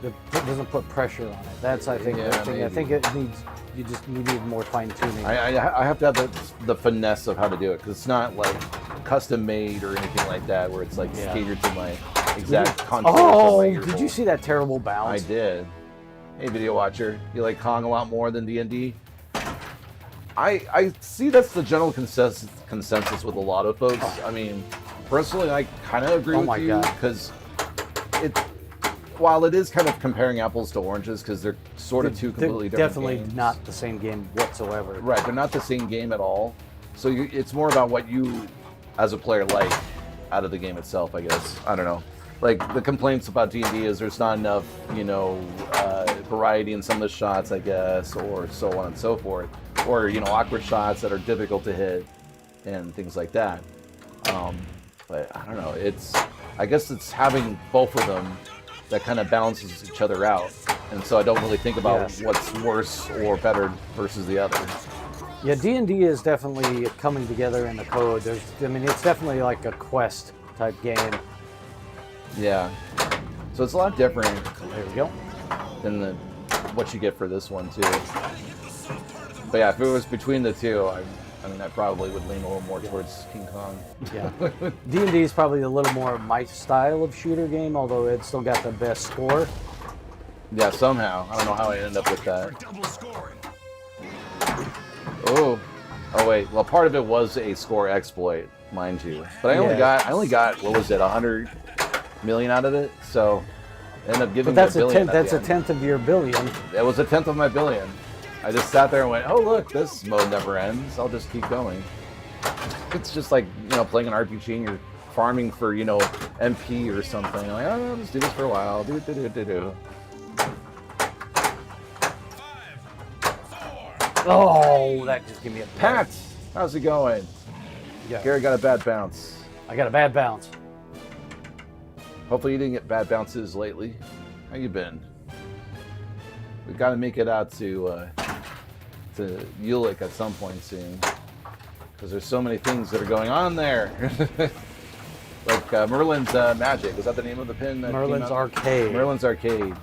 it doesn't put pressure on it. That's I think the thing. I think it needs. You need more fine tuning. I have to have the finesse of how to do it because it's not custom made or anything like that where it's catered to my exact contours. Oh, did you see that terrible bounce? I did. Hey, video watcher, you like Kong a lot more than D&D? I see that's the general consensus with a lot of folks. I mean, personally, I kind of agree with you because while it is kind of comparing apples to oranges because they're sort of two completely different definitely games. Not the same game whatsoever. Right, they're not the same game at all. So it's more about what you, as a player, like out of the game itself, I guess. I don't know. The complaints about D&D is there's not enough, variety in some of the shots, I guess, or so on and so forth. Or, awkward shots that are difficult to hit and things like that. But I don't know. I guess it's having both of them that kind of balances each other out. And so I don't really think about what's worse or better versus the other. Yeah, D&D is definitely coming together in the code. It's definitely like a quest type game. Yeah. So it's a lot different. There we go. Than what you get for this one too. But yeah, if it was between the two, I probably would lean a little more towards King Kong. Yeah. D&D is probably a little more my style of shooter game, although it's still got the best score. Yeah, somehow. I don't know how I ended up with that. Oh wait. Well, part of it was a score exploit, mind you. But I only got what was it, 100 million out of it. So I ended up giving that's me a billion. That's a tenth of your billion. It was a tenth of my billion. I just sat there and went, oh look, this mode never ends. I'll just keep going. It's just like playing an RPG and you're farming for, you know, MP or something. Like, oh, let's do this for a while. Do. Oh, that just gave me a Pat, how's it going? Yeah. Gary got a bad bounce. I got a bad bounce. Hopefully you didn't get bad bounces lately. How you been? We've got to make it out to Ulick at some point soon, because there's so many things that are going on there. Like Merlin's Magic. Was that the name of the pin? That Merlin's Arcade. Merlin's Arcade.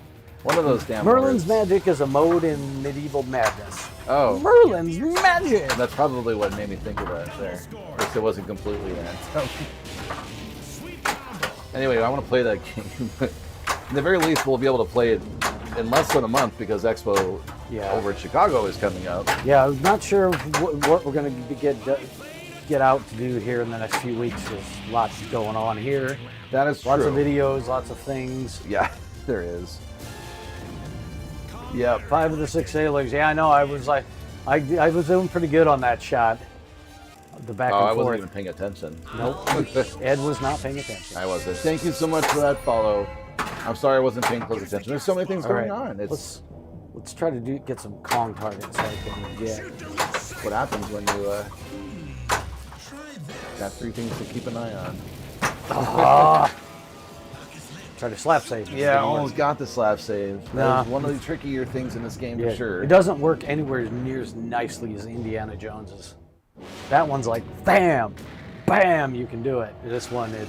One of those damn Merlin's words. Magic is a mode in Medieval Madness. Oh. Merlin's Magic! That's probably what made me think of that there. At least it wasn't completely that. Anyway, I want to play that game. At the very least, we'll be able to play it in less than a month because Expo over at Chicago is coming up. Yeah, I'm not sure what we're going to get out to do here in the next few weeks. There's lots going on here. That is true. Lots of videos, lots of things. Yeah, there is. Yeah, 5 of the 6 sailors. Yeah, I know. I was like, I was doing pretty good on that shot. The back and I forth. wasn't even paying attention. Nope. Ed was not paying attention. I wasn't. Thank you so much for that follow. I'm sorry I wasn't paying close attention. There's so many things going on. It's Let's try to get some Kong targets so I can get. what happens when you got 3 things to keep an eye on. Try to slap save. Yeah, almost got the slap save. Nah. That was one of the trickier things in this game for sure. It doesn't work anywhere near as nicely as Indiana Jones's. That one's like, bam, bam, you can do it. This one, You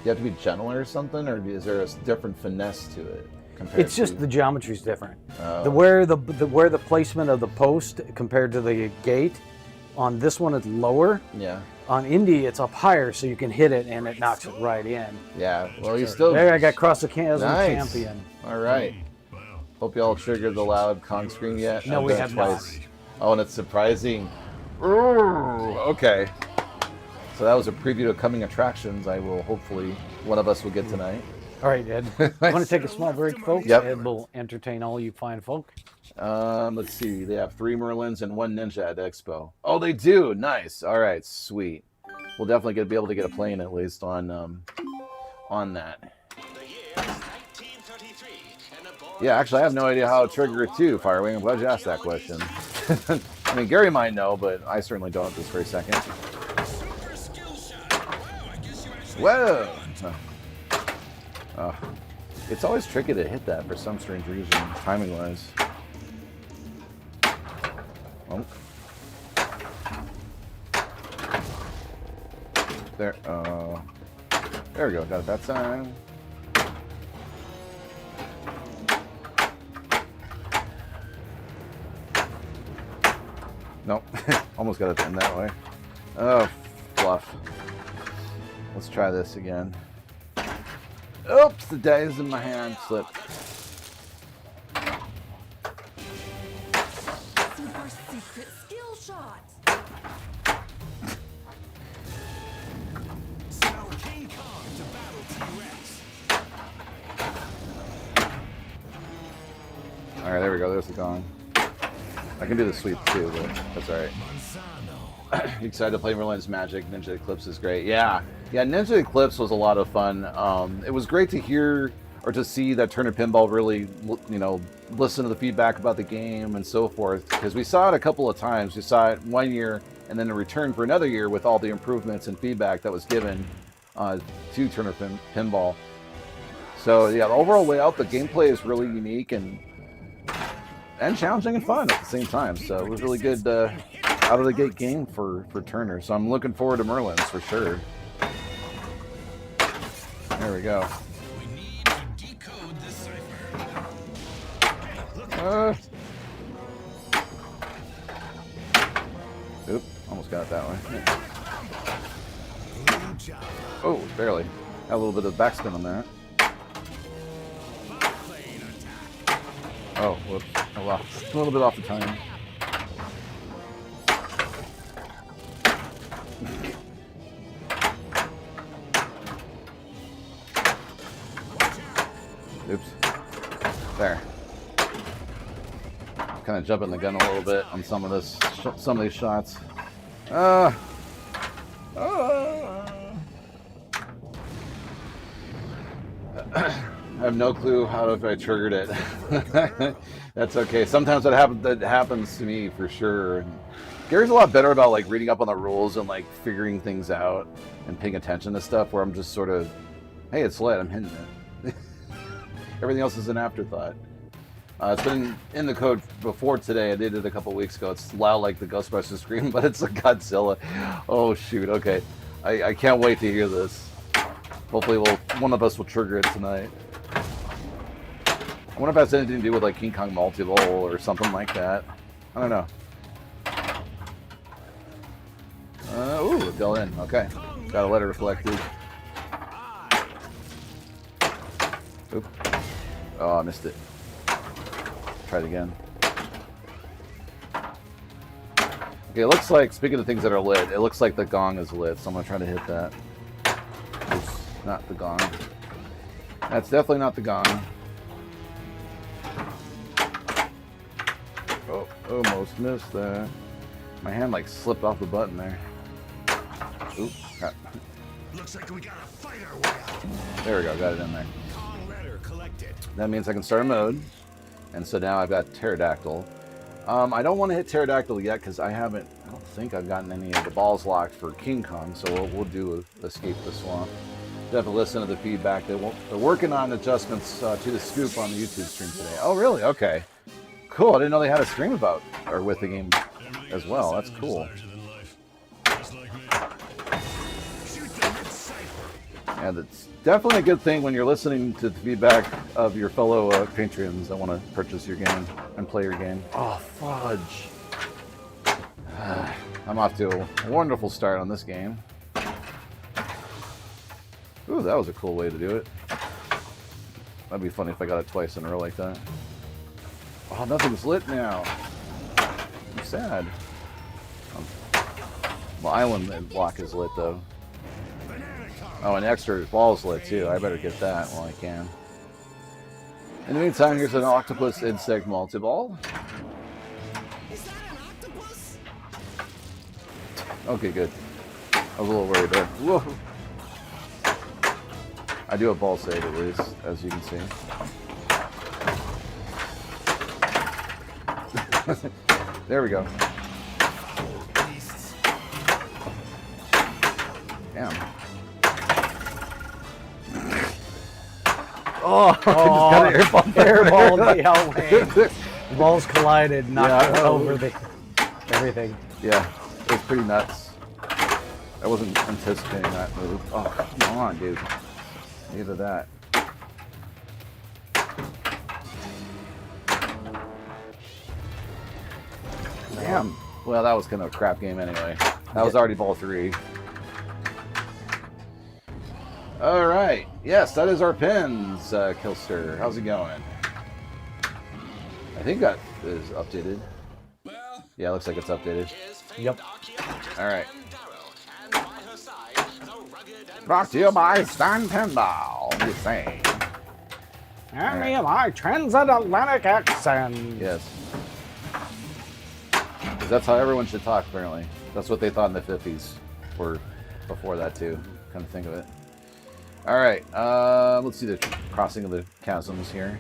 have to be gentler or something, or is there a different finesse to it? it's just the geometry's different. Oh. Where the placement of the post compared to the gate, on this one it's lower. Yeah. On Indy, it's up higher, so you can hit it and it knocks it right in. Yeah. Well, you still. There, I got cross the chasm Nice. champion. All right. Hope you all triggered the loud Kong scream yet. No, I've we done it have not. twice. Oh, and it's surprising. Ooh, okay. So that was a preview of coming attractions. I will hopefully one of us will get tonight. All right, Ed. Want to take a small break, folks? Yep. Ed will entertain all you fine folk. Let's see. They have 3 Merlins and 1 Ninja at Expo. Oh, they do. Nice. All right. Sweet. We'll definitely be able to get a plane at least on that. Yeah, actually, I have no idea how to trigger it too, Firewing. I'm glad you asked that question. I mean, Gary might know, but I certainly don't at this very second. Whoa! It's always tricky to hit that for some strange reason, timing-wise. Oh. There we go. Got it that time. Nope. Almost got it done that way. Oh, fluff. Let's try this again. Oops, the dice in my hand slipped. Super secret skill shot. King Kong to battle T-Rex. All right, there we go. There's the gong. I can do the sweep too, but that's all right. You excited to play Merlin's Magic? Ninja Eclipse is great. Yeah, Ninja Eclipse was a lot of fun. It was great to hear or to see that Turner Pinball really, listen to the feedback about the game and so forth. Because we saw it a couple of times. We saw it one year and then in return for another year with all the improvements and feedback that was given to Turner Pinball. So yeah, the overall layout, the gameplay is really unique and challenging and fun at the same time. So it was really good out of the gate game for Turner. So I'm looking forward to Merlin's for sure. There we go. We need to decode this cipher. Oop, almost got it that way. Good job. Oh, barely. Got a little bit of backspin on that. Plane attack. Oh, whoops. I lost a little bit off the time. Oops. There. Kind of jumping the gun a little bit on some of these shots. I have no clue how if I triggered it. That's okay. Sometimes that happens to me for sure. And Gary's a lot better about like reading up on the rules and like figuring things out and paying attention to stuff. Where I'm just sort of, hey, it's lit. I'm hitting it. Everything else is an afterthought. It's been in the code before today. I did it a couple weeks ago. It's loud like the Ghostbusters scream, but it's a Godzilla. Oh shoot! Okay, I can't wait to hear this. Hopefully, one of us will trigger it tonight. I wonder if it has anything to do with like King Kong multi-ball or something like that. I don't know. Ooh, it fell in. Okay, got a letter collected. Oop. Oh, I missed it. Try it again. Okay, it looks like, speaking of things that are lit, it looks like the gong is lit, so I'm going to try to hit that. Oops, not the gong. That's definitely not the gong. Oh, almost missed that. My hand like slipped off the button there. Oop, crap. Looks like we got a fight our way out. There we go, got it in there. Kong letter collected. That means I can start a mode. And so now I've got Pterodactyl. I don't want to hit Pterodactyl yet because I don't think I've gotten any of the balls locked for King Kong, so we'll do Escape the Swamp. Definitely listen to the feedback. They're working on adjustments to the scoop on the YouTube stream today. Oh, really? Okay. Cool. I didn't know they had a stream about or with the game as well. That's cool. And it's definitely a good thing when you're listening to the feedback of your fellow Patreons that want to purchase your game and play your game. Oh, fudge. I'm off to a wonderful start on this game. Ooh, that was a cool way to do it. That'd be funny if I got it twice in a row like that. Oh, nothing's lit now. I'm sad. The island block is lit, though. Oh, and extra ball's lit too. I better get that while I can. In the meantime, here's an octopus insect multi-ball. Is that an octopus? Okay, good. I was a little worried there. Whoa. I do a ball save at least, as you can see. There we go. Damn. Oh, I just got an airball the outway. Balls collided, knocked over everything. Yeah, it was pretty nuts. I wasn't anticipating that move. Oh, come on, dude. Neither that. Damn. Well, that was kind of a crap game anyway. That was already ball 3. All right. Yes, that is our pins, Kilster. How's it going? I think that is updated. Yeah, it looks like it's updated. Yep. All right. Brought to you by Kong Pinball. You say? And my transatlantic accent. Yes. 'Cause that's how everyone should talk, apparently. That's what they thought in the 50s, or before that too. Come to think of it. All right. Let's see the crossing of the chasms here.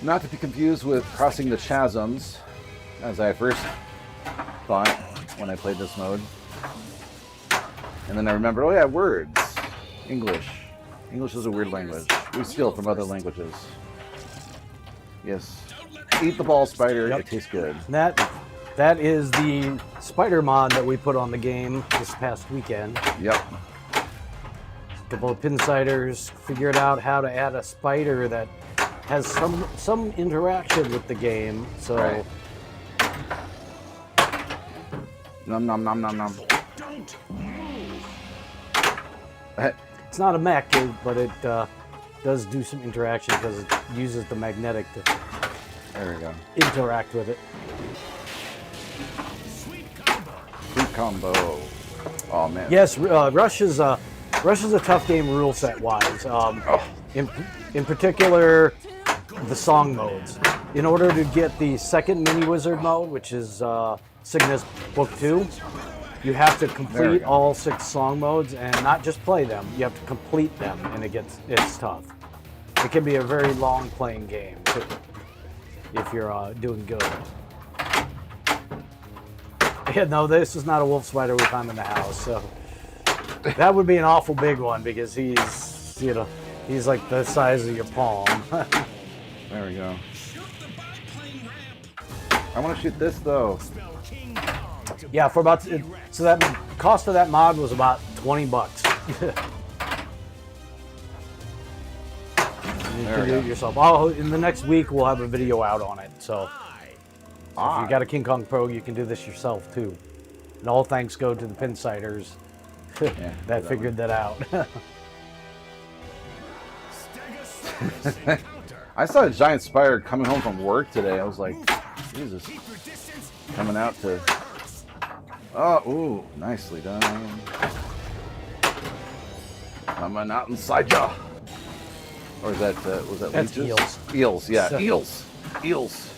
Not to be confused with crossing the chasms, as I first thought when I played this mode. And then I remembered, oh yeah, words. English. English is a weird language. We steal from other languages. Yes. Eat the ball, spider. Yep. It tastes good. That is the spider mod that we put on the game this past weekend. Yep. A couple of pinsiders figured out how to add a spider that has some interaction with the game. So. Right. Nom nom nom nom nom. Don't. It's not a mech, but it does do some interaction because it uses the magnetic to There we go. interact with it. Sweet combo. Oh man. Yes, Rush is a tough game rule set wise. In particular, the song modes. In order to get the second mini wizard mode, which is Cygnus Book 2, You have to There we complete go. all 6 song modes and not just play them. You have to complete them, and it's tough. It can be a very long playing game too, if you're doing good. Yeah, no, this is not a wolf spider we found in the house, so that would be an awful big one because he's, you know, he's like the size of your palm. There we go. I want to shoot this though. Spell King Kong to Yeah, for about so that cost of that mod was about $20. You There can we do go. it yourself. Oh, in the next week we'll have a video out on it. So if you got a King Kong Pro, you can do this yourself too. And all thanks go to the Pinsiders that figured that out. Stegosaurus encounter. I saw a giant spider coming home from work today. I was like, Jesus, Keep your distance. coming out to. Hurts. Oh, ooh, nicely done. Coming out inside ya. Or is that was that That's leeches? eels. Eels, yeah, So- eels.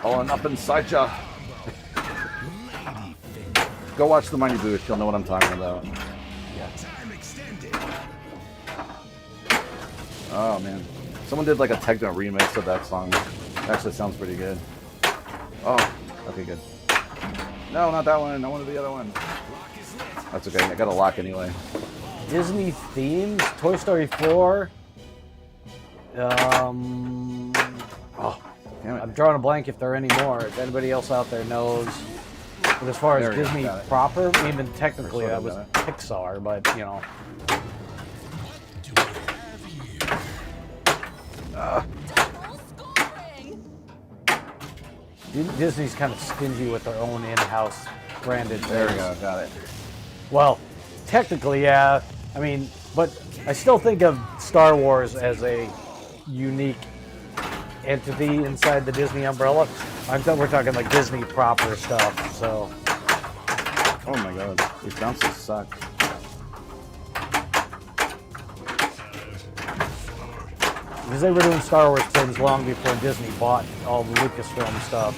Calling up inside ya. Go watch the Mighty Boosh. You'll know what I'm talking about. Time extended. Oh man, someone did like a techno remix of that song. Actually, sounds pretty good. Oh, okay, good. No, not that one. I wanted the other one. Lock is lit. That's okay. I got a lock anyway. Disney themes, Toy Story 4. Oh, damn I'm it. drawing a blank if there are any more. If anybody else out there knows. But as far There as we go, Disney got it. proper, even technically Or that sort was of Pixar, but you know. Double scoring. Disney's kind of stingy with their own in-house branded There we things. go. Got it. Well, technically, yeah. I mean, but I still think of Star Wars as a unique entity inside the Disney umbrella. We're talking like Disney proper stuff. So Oh my god, these bounces suck. because they were doing Star Wars things long before Disney bought all the Lucasfilm stuff.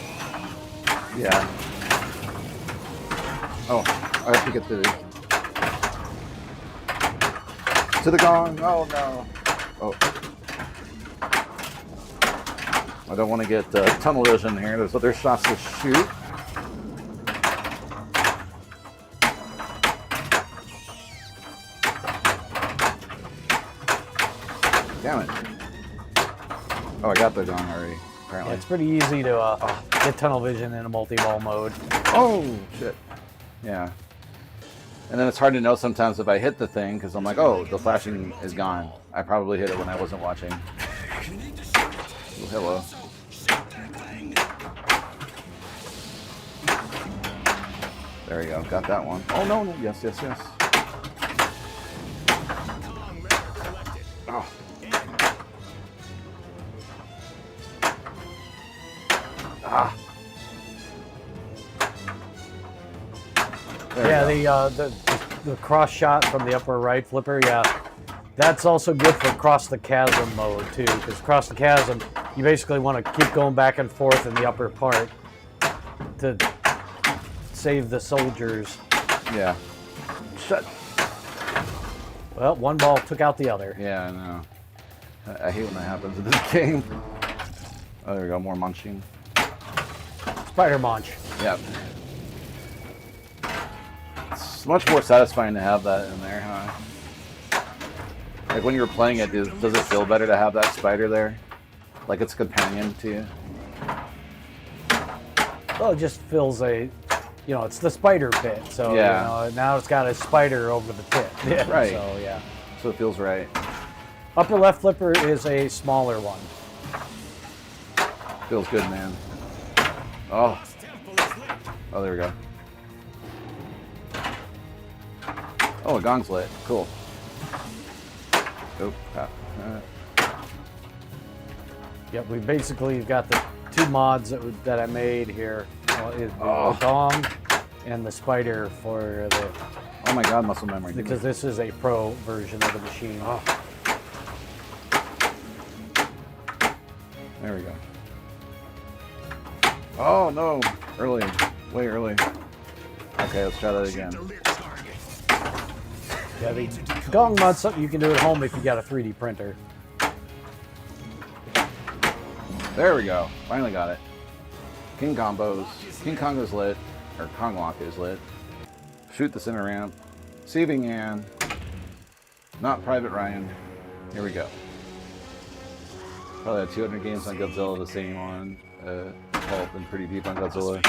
Yeah. Oh, I have to get to the gong. Oh no. Oh. I don't want to get tunnel vision here. There's other shots to shoot. Damn it. Oh, I got the gong already, Yeah, apparently. it's pretty easy to get tunnel vision in a multi-ball mode. Oh, shit. Yeah. And then it's hard to know sometimes if I hit the thing, because I'm like, oh, the flashing is gone. I probably hit it when I wasn't watching. Oh, hello. There you go. Got that one. Oh, no, no. Yes, yes, yes. Kong letter collected. Oh. Ah. There Yeah, we go. the cross shot from the upper right flipper, yeah. That's also good for cross the chasm mode too, because cross the chasm, you basically want to keep going back and forth in the upper part to save the soldiers. Yeah. Shut. Well, one ball took out the other. Yeah, I know. I hate when that happens in this game. Oh, there we go. More munching. Spider Munch. Yep. It's much more satisfying to have that in there, huh? Like when you were playing it, does it feel better to have that spider there? Like it's a companion to you? Well, it just fills it's the spider pit. So, Yeah. now it's got a spider over the pit. Yeah, Right. So, yeah. So it feels right. Upper left flipper is a smaller one. Feels good, man. Oh. Temple is lit. Oh, there we go. Oh, a gong's lit. Cool. Oh, Yep, we basically got the two mods that I made here. Is Oh. the gong and the spider for the oh my god, muscle memory. because this is a pro version of the machine. Oh. There we go. Oh no, early, way early. Okay, let's try that again. The lit target. Yeah, the gong mod's something you can do at home if you got a 3D printer. There we go. Finally got it. King combos. King Kong is lit. Or Kong Lock is lit. Shoot the center ramp. Saving Ann. Not Private Ryan. Here we go. Probably had 200 games on Godzilla, the same one. Paul's been pretty deep on Godzilla.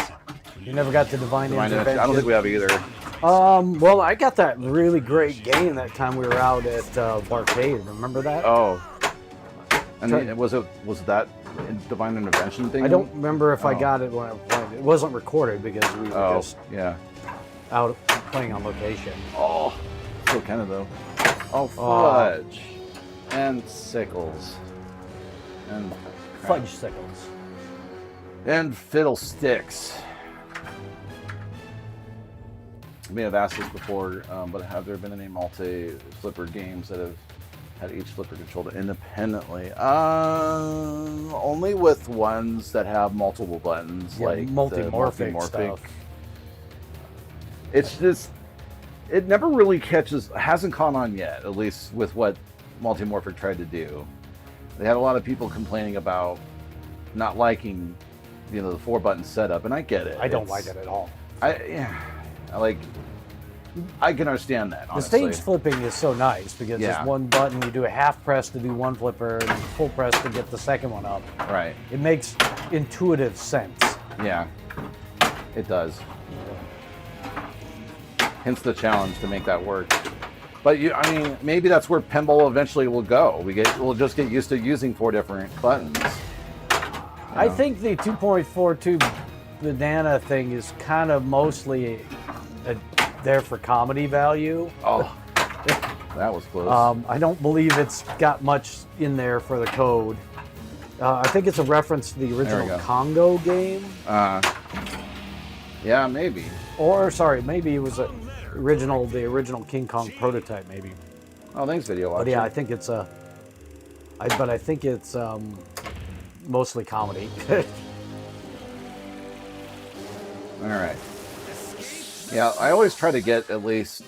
You never got to Divine Intervention? I don't think we have either. Well, I got that really great game that time we were out at Barcade. Remember that? Oh. And was that Divine Intervention thing? I don't remember if I got it when it wasn't recorded because we were just out playing on location. Oh, still kind of though. Oh, fudge. And sickles. And Fudge sickles. And fiddlesticks. I may have asked this before, but have there been any multi-flipper games that have had each flipper controlled independently? Only with ones that have multiple buttons, like multi-morphic stuff. It's just, it never really hasn't caught on yet, at least with what Multimorphic tried to do. They had a lot of people complaining about not liking, the 4-button setup, and I get it. I don't like it at all. I can understand that, The honestly. stage flipping is so nice because it's one button, you do a half press to do one flipper and full press to get the second one up. Right. It makes intuitive sense. Yeah, it does. Hence the challenge to make that work. But maybe that's where pinball eventually will go. We'll just get used to using 4 different buttons. I think the 2.42 banana thing is kind of mostly there for comedy value. Oh, that was close. I don't believe it's got much in there for the code. I think it's a reference to the original Congo game. Yeah, maybe. Or sorry, maybe it was the original King Kong prototype, maybe. Oh, thanks, Video Watcher. But yeah, I think it's mostly comedy. All right. Yeah, I always try to get at least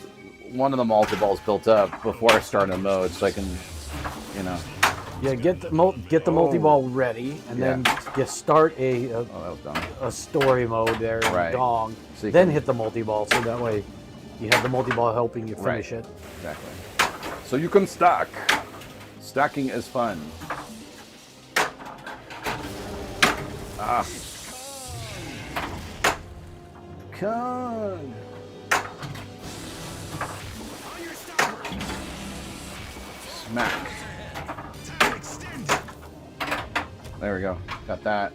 one of the multi-balls built up before I start a mode, so I can, Yeah, get the multi-ball ready, and then you start a story mode there in Gong. So then hit the multi-ball, so that way you have the multi-ball helping you finish it. Exactly. So you can stack. Stacking is fun. Kong. Smack. There we go. Got that.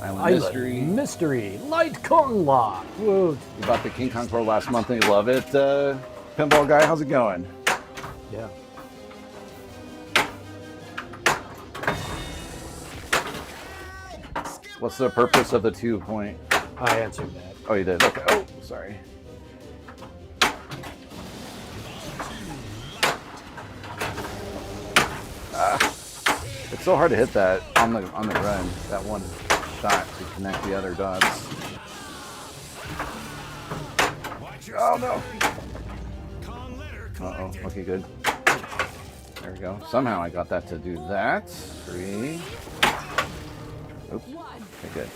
Island Mystery. Light Kong Lock. Woo. You bought the King Kong Pro last month and you love it. Pinball guy, how's it going? Yeah. What's the purpose of the 2-point? I answered that. Oh, you did? Okay. Oh, sorry. It's so hard to hit that on the run, that one shot to connect the other dots. Oh no! Uh-oh, okay, good. There we go. Somehow I got that to do that. 3. Oops. Okay, good.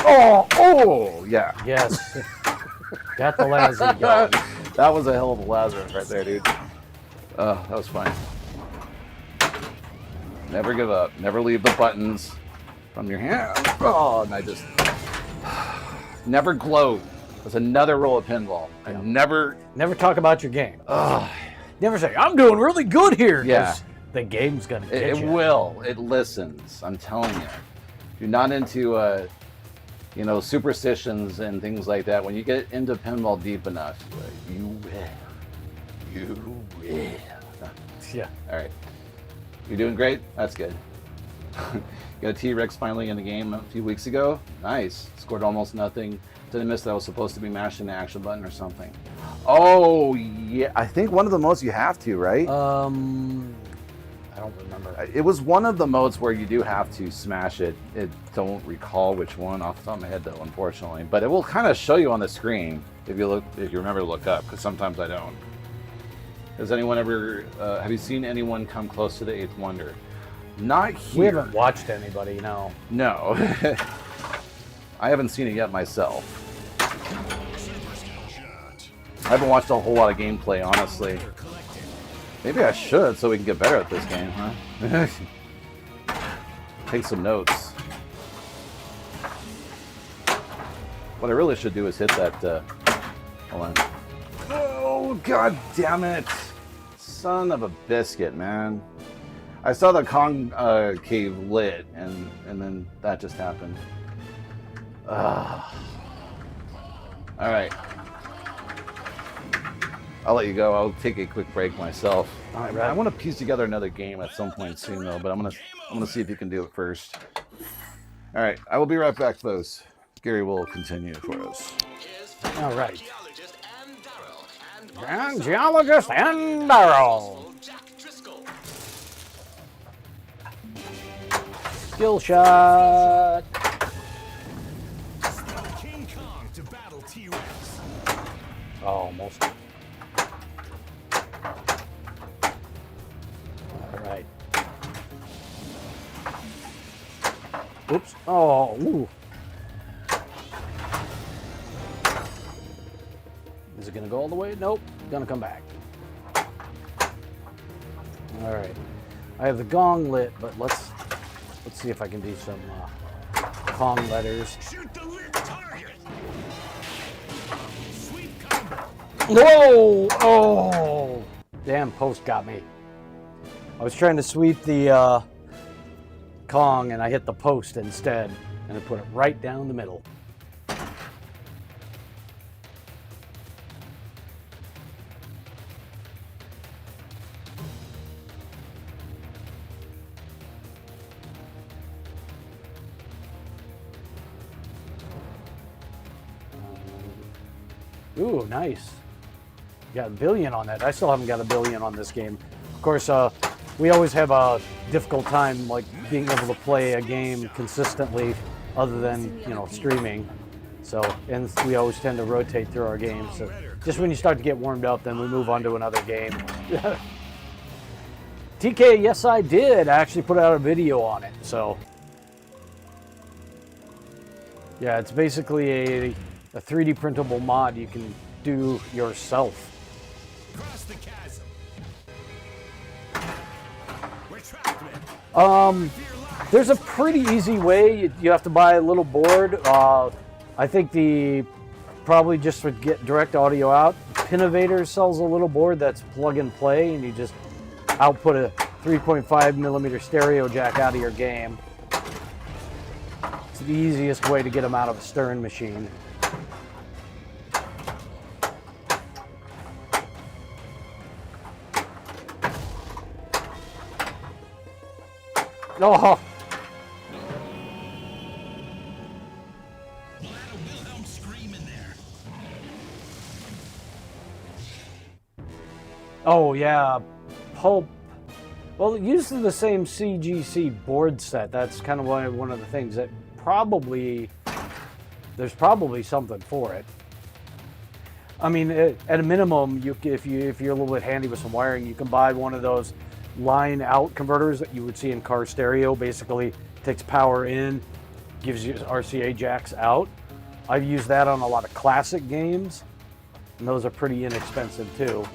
Oh, yeah. Yes. Got the Lazarus going. That was a hell of a Lazarus right there, dude. That was fun. Never give up. Never leave the buttons from your hand. Oh, and I just... Never gloat. That's another roll of pinball. I never talk about your game. Never say, I'm doing really good here. Yeah. The game's going to get you. It will. It listens. I'm telling you. If you're not into, superstitions and things like that, when you get into pinball deep enough, you will. You will. Yeah. All right. You're doing great? That's good. Got a T-Rex finally in the game a few weeks ago. Nice. Scored almost nothing. Didn't miss that I was supposed to be mashing the action button or something. Oh, yeah. I think one of the most you have to, right? I don't remember. It was one of the modes where you do have to smash it. I don't recall which one off the top of my head though, unfortunately. But it will kind of show you on the screen if you remember to look up, because sometimes I don't. Has anyone ever? Have you seen anyone come close to the Eighth Wonder? Not here. We haven't watched anybody, no. No, I haven't seen it yet myself. Super skill shot. I haven't watched a whole lot of gameplay, honestly. Letter collected. Maybe I should, so we can get better at this game, huh? Take some notes. What I really should do is hit that, hold on. Oh, god damn it. Son of a biscuit, man. I saw the Kong cave lit, and then that just happened. Alright. I'll let you go. I'll take a quick break myself. All right, I want to piece together another game at some point soon, though. But I'm gonna see if you can do it first. All right, I will be right back, folks. Gary will continue for us. All right. Grand Geologist and Darrell. Skill shot. King Kong to battle T-Rex. Oh, almost. All right. Oops. Oh, ooh. Is it gonna go all the way? Nope. Gonna come back. All right. I have the gong lit, but let's see if I can do some Kong letters. Shoot the lit target. Sweep combo. Whoa! Oh! Damn, post got me. I was trying to sweep the Kong and I hit the post instead, and I put it right down the middle. Ooh, nice. Got a billion on that. I still haven't got a billion on this game. Of course, we always have a difficult time like being able to play a game consistently other than, you know, streaming. So, and we always tend to rotate through our games. So just when you start to get warmed up, then we move on to another game. TK, yes I did. I actually put out a video on it. So, yeah, it's basically a 3D printable mod you can do yourself. Cross the chasm. We're trapped, man. There's a pretty easy way. You have to buy a little board. I think probably just for get direct audio out, Pinovator sells a little board that's plug and play, and you just output a 3.5 millimeter stereo jack out of your game. It's the easiest way to get them out of a Stern machine. Oh! Wilhelm scream in there. Oh yeah, Pulp. Well, it uses the same CGC board set. That's kind of one of the things that there's probably something for it. I mean, at a minimum, if you're a little bit handy with some wiring, you can buy one of those line out converters that you would see in car stereo. Basically takes power in, gives you RCA jacks out. I've used that on a lot of classic games, and those are pretty inexpensive too.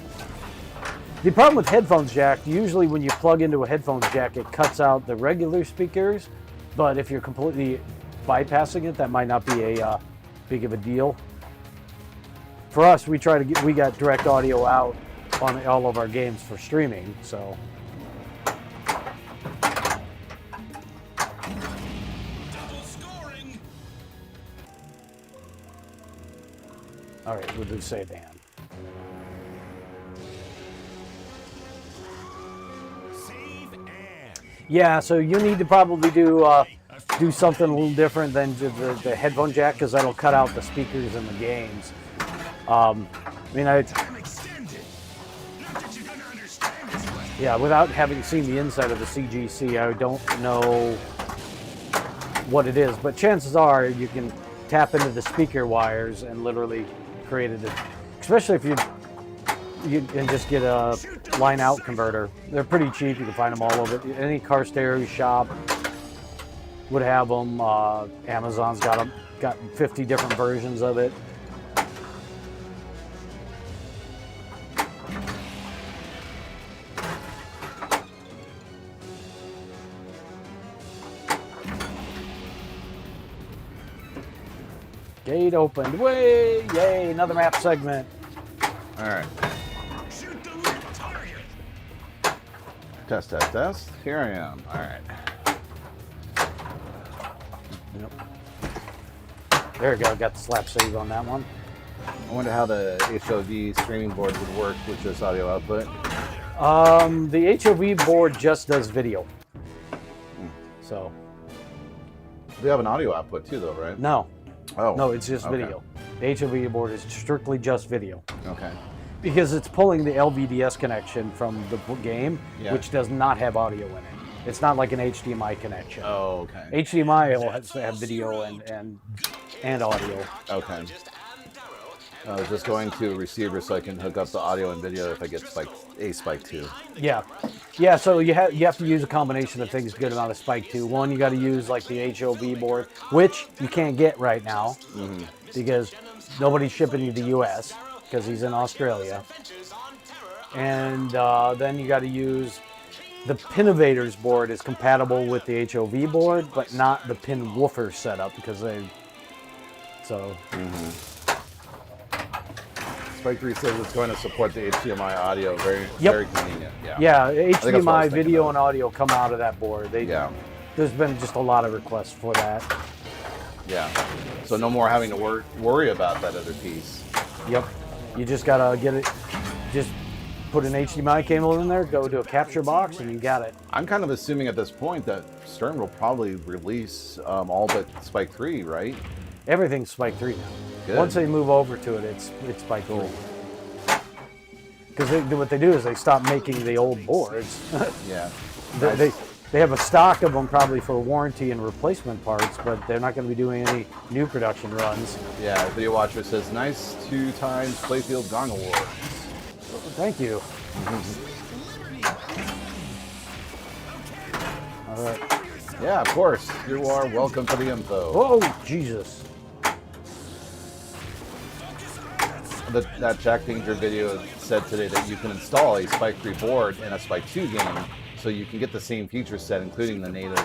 The problem with headphones jack, usually when you plug into a headphones jack, it cuts out the regular speakers, but if you're completely bypassing it, that might not be a big of a deal. For us, we got direct audio out on all of our games for streaming, so. Double scoring. All right, we'll do save hand. Save and. Yeah, so you need to probably do something a little different than the headphone jack, because that'll cut out the speakers in the games. I mean, Time extended. Not that you're gonna understand this, but Yeah, without having seen the inside of the CGC, I don't know what it is, but chances are you can tap into the speaker wires and literally create it, especially if you can just get a line out converter. They're pretty cheap. You can find them all over. Any car stereo shop would have them. Amazon's got them, got 50 different versions of it. Gate opened. Way! Yay! Another map segment. All right. Shoot the lit target. Test, test, test. Here I am. All right. Yep. There we go. Got the slap save on that one. I wonder how the HOV streaming board would work with this audio output. The HOV board just does video. So They have an audio output too, though, right? no, Oh. no, it's just okay. video. The HOV board is strictly just video Okay. because it's pulling the LVDS connection from the game, Yeah. which does not have audio in it. It's not like an HDMI connection. Oh, okay. HDMI will have video and audio. Okay. I was just going to a receiver so I can hook up the audio and video if I get Spike 2. Yeah, yeah. So you have to use a combination of things to get amount of Spike 2. One, you got to use like the HOV board, which you can't get right now because nobody's shipping you to the U.S. because he's in Australia. And then you got to use the Pinovators board is compatible with the HOV board, but not the Pin Woofer setup because they. So. Spike 3 says it's going to support the HDMI audio. Very, Yep. very convenient. Yeah. Yeah, that's what I was HDMI thinking video of. and audio come out of that board. Yeah. There's been just a lot of requests for that. Yeah. So no more having to worry about that other piece. Yep. You just gotta get it. Just put an HDMI cable in there, go to a capture box, and you got it. I'm kind of assuming at this point that Stern will probably release all but Spike 3, right? Everything's Spike 3 now. Good. Once they move over to it, it's Spike 3. Because what they do is they stop making the old boards. Yeah. they have a stock of them probably for warranty and replacement parts, but they're not going to be doing any new production runs. Yeah, Video Watcher says, nice 2 times Playfield Gong Awards. Thank you. All right. Yeah, of course. You are welcome to the info. Oh, Jesus. That Jack Danger video said today that you can install a Spike 3 board in a Spike 2 game, so you can get the same feature set, including the native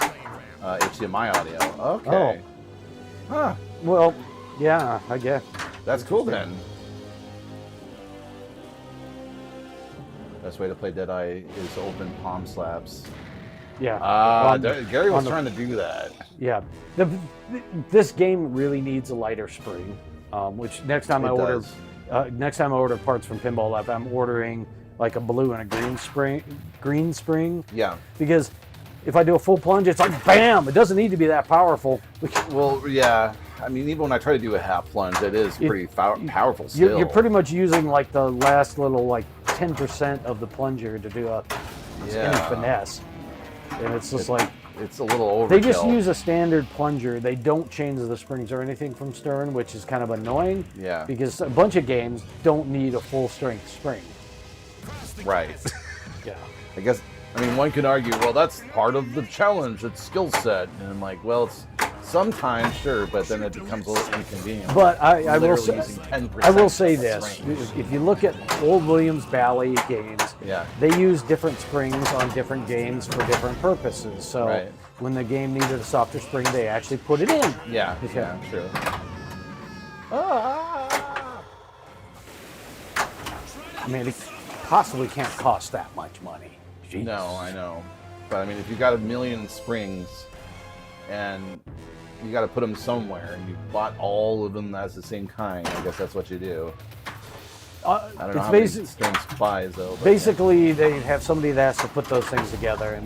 HDMI audio. Okay. Huh. Well, yeah, I guess. That's cool then. Best way to play Deadeye is open palm slaps. Yeah. Gary was on the- trying to do that. Yeah. This game really needs a lighter spring, which next time It I order, does. next time I order parts from Pinball Lab, I'm ordering like a blue and a green spring, Yeah. because if I do a full plunge, it's like bam. It doesn't need to be that powerful. Well, yeah. I mean, even when I try to do a half plunge, it is pretty powerful still. You're pretty much using like the last little like 10% of the plunger to do any finesse, and it's just like. It's a little overkill. They just use a standard plunger. They don't change the springs or anything from Stern, which is kind of annoying. Yeah. Because a bunch of games don't need a full strength spring. Right. Yeah. I guess, I mean, one could argue, well, that's part of the challenge, it's skill set. And I'm like, well, it's sometimes, sure, but then it becomes a little inconvenient. But I will Literally say, using 10% I will say of this: strength. if you look at old Williams Bally games, Yeah. they use different springs on different games for different purposes. So Right. when the game needed a softer spring, they actually put it in. Yeah, yeah, true. I mean, it possibly can't cost that much money. Jeez. No, I know. But I mean, if you've got 1 million springs and you got to put them somewhere and you bought all of them as the same kind, I guess that's what you do. I don't know It's how many basic. strings buys though. But Basically, they have somebody that has to put those things together, and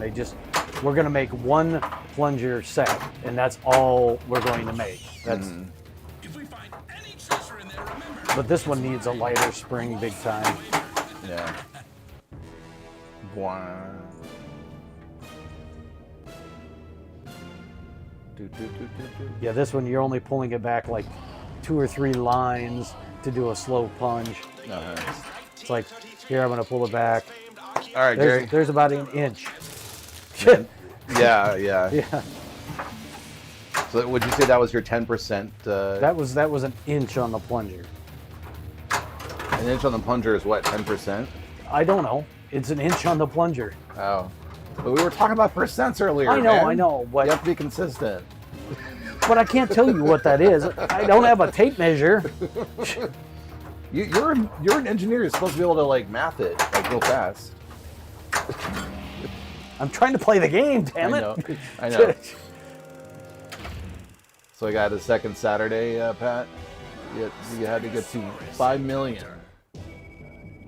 we're going to make one plunger set, and that's all we're going to make. That's. If we find any treasure in there, remember. But this one needs a lighter spring, big time. Yeah. Wow. Yeah, this one you're only pulling it back like 2 or 3 lines to do a slow punch. It's like, here I'm gonna pull it back. All right, Gary. There's about an inch. Yeah. Yeah, So would you say that was your 10%? that was an inch on the plunger. An inch on the plunger is what, 10%? I don't know. It's an inch on the plunger. Oh. But we were talking about percents earlier, I know, man. I know, but You have to be consistent. but I can't tell you what that is. I don't have a tape measure. You're an engineer. You're supposed to be able to, like, math it, like, real fast. I'm trying to play the game, damn it. I know. So I got a second Saturday, Pat. You had to get to 5 million.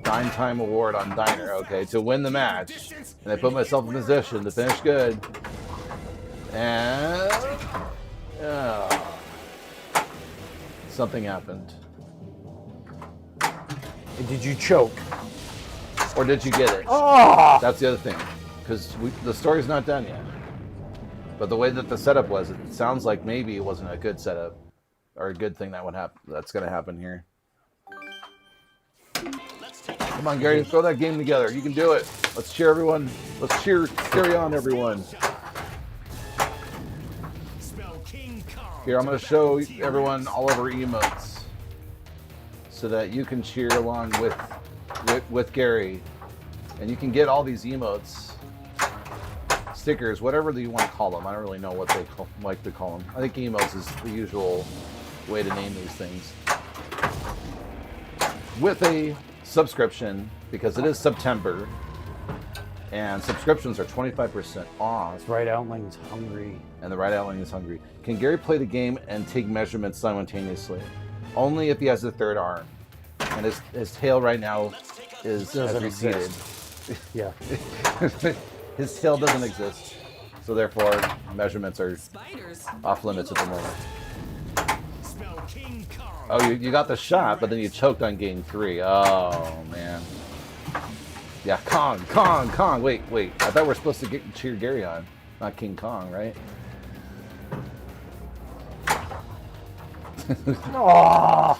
Dine Time Award on Diner, okay, to win the match. And I put myself in position to finish good. And something happened. Did you choke? Or did you get it? Oh! That's the other thing. Because the story's not done yet. But the way that the setup was, it sounds like maybe it wasn't a good setup. Or a good thing that would happen. That's going to happen here. Come on, Gary, throw that game together. You can do it. Let's cheer everyone. Let's cheer. Carry on, everyone. Here, I'm going to show everyone all of our emotes so that you can cheer along with Gary. And you can get all these emotes, stickers, whatever you want to call them. I don't really know what they like to call them. I think emotes is the usual way to name these things. With a subscription, because it is September, and subscriptions are 25% off. Right Outling's hungry. And the right outling is hungry. Can Gary play the game and take measurements simultaneously? Only if he has a third arm. And his tail right now has Doesn't receded. exist. Yeah. His tail doesn't exist. So therefore, measurements are Spiders. off limits at the moment. Oh, you got the shot, but then you choked on game 3. Oh, man. Yeah, Kong. Wait. I thought we were supposed to cheer Gary on, not King Kong, right? Oh!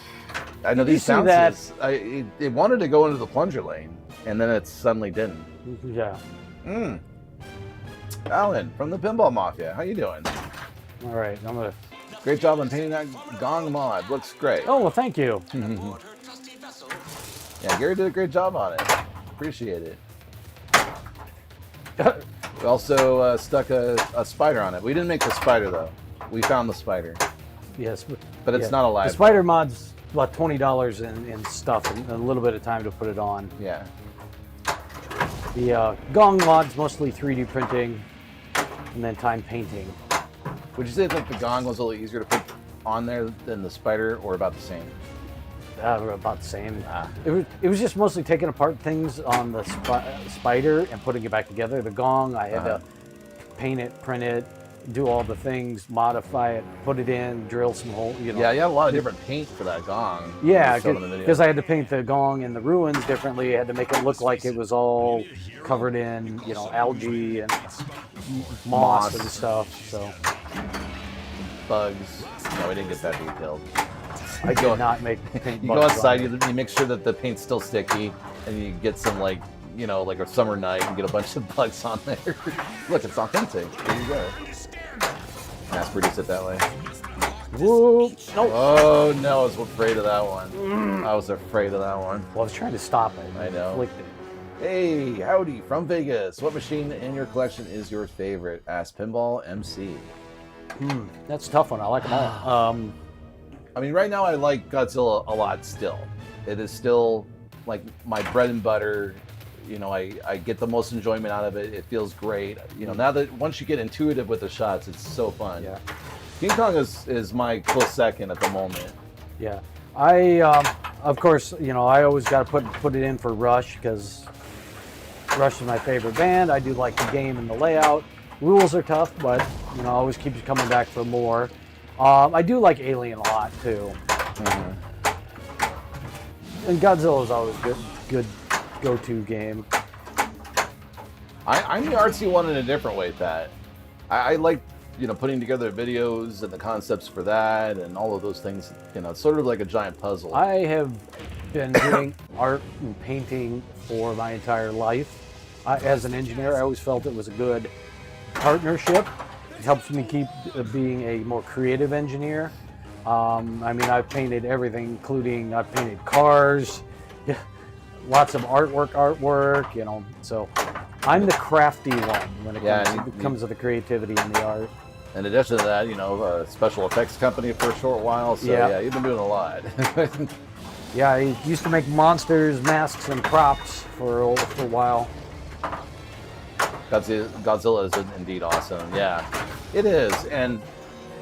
I know these see sounds. that? It wanted to go into the plunger lane, and then it suddenly didn't. Yeah. Alan from the Pinball Mafia, how you doing? All right, I'm gonna. Great job on painting that gong mod. Looks great. Oh well, thank you. Yeah, Gary did a great job on it. Appreciate it. We also stuck a spider on it. We didn't make the spider though. We found the spider, Yes, but it's not alive. The spider mod's about $20 in stuff and a little bit of time to put it on. Yeah. The gong mod's mostly 3D printing and then time painting. Would you say like the gong was a little easier to put on there than the spider, or about the same? About the same. It was just mostly taking apart things on the spider and putting it back together. The gong, I had to paint it, print it, do all the things, modify it, put it in, drill some holes. You know. Yeah, you had a lot of different paint for that gong. Yeah, Showed in the video. because I had to paint the gong and the ruins differently. I had to make it look like it was all covered in, algae and moss and stuff. So bugs. No, we didn't get that detailed. I did not make paint. You go outside, you make sure that the paint's still sticky, and you get some like a summer night and get a bunch of bugs on there. Look, it's authentic. There you go. Mass produce it that way. Whoop! Nope. Oh no, I was afraid of that one. I was afraid of that one. Well, I was trying to stop it. I know. Flicked it. Hey, howdy from Vegas. What machine in your collection is your favorite? Ask Pinball MC. That's a tough one. I like them all. I mean, right now I like Godzilla a lot still. It is still like my bread and butter. I get the most enjoyment out of it. It feels great. Now that once you get intuitive with the shots, it's so fun. Yeah. King Kong is my close second at the moment. Yeah. I, of course, I always got to put it in for Rush because Rush is my favorite band. I do like the game and the layout. Rules are tough, but I always keep you coming back for more. I do like Alien a lot too. And Godzilla is always good go-to game. I'm the artsy one in a different way, Pat. I like, putting together videos and the concepts for that and all of those things. It's sort of like a giant puzzle. I have been doing art and painting for my entire life. As an engineer, I always felt it was a good partnership. It helps me keep being a more creative engineer. I've painted everything, including I've painted cars, lots of artwork, so I'm the crafty one when it comes to the creativity and the art. In addition to that, a special effects company for a short while, so yeah you've been doing a lot. Yeah, I used to make monsters, masks, and props for a while. Godzilla is indeed awesome. Yeah, it is, and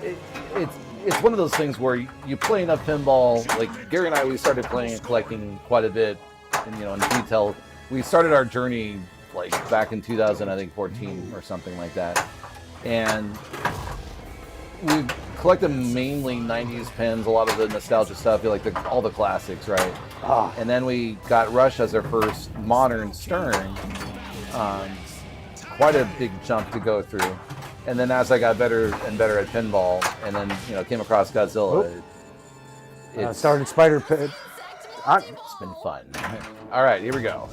it's one of those things where you play enough pinball. Like Gary and I, we started playing and collecting quite a bit, and in detail. We started our journey like back in 2014 or something like that, and we collected mainly 90s pins, a lot of the nostalgia stuff, all the classics, right? And then we got Rush as our first modern Stern. Quite a big jump to go through. And then as I got better and better at pinball, and then came across Godzilla, started Spider Pit. It's been fun. All right, here we go.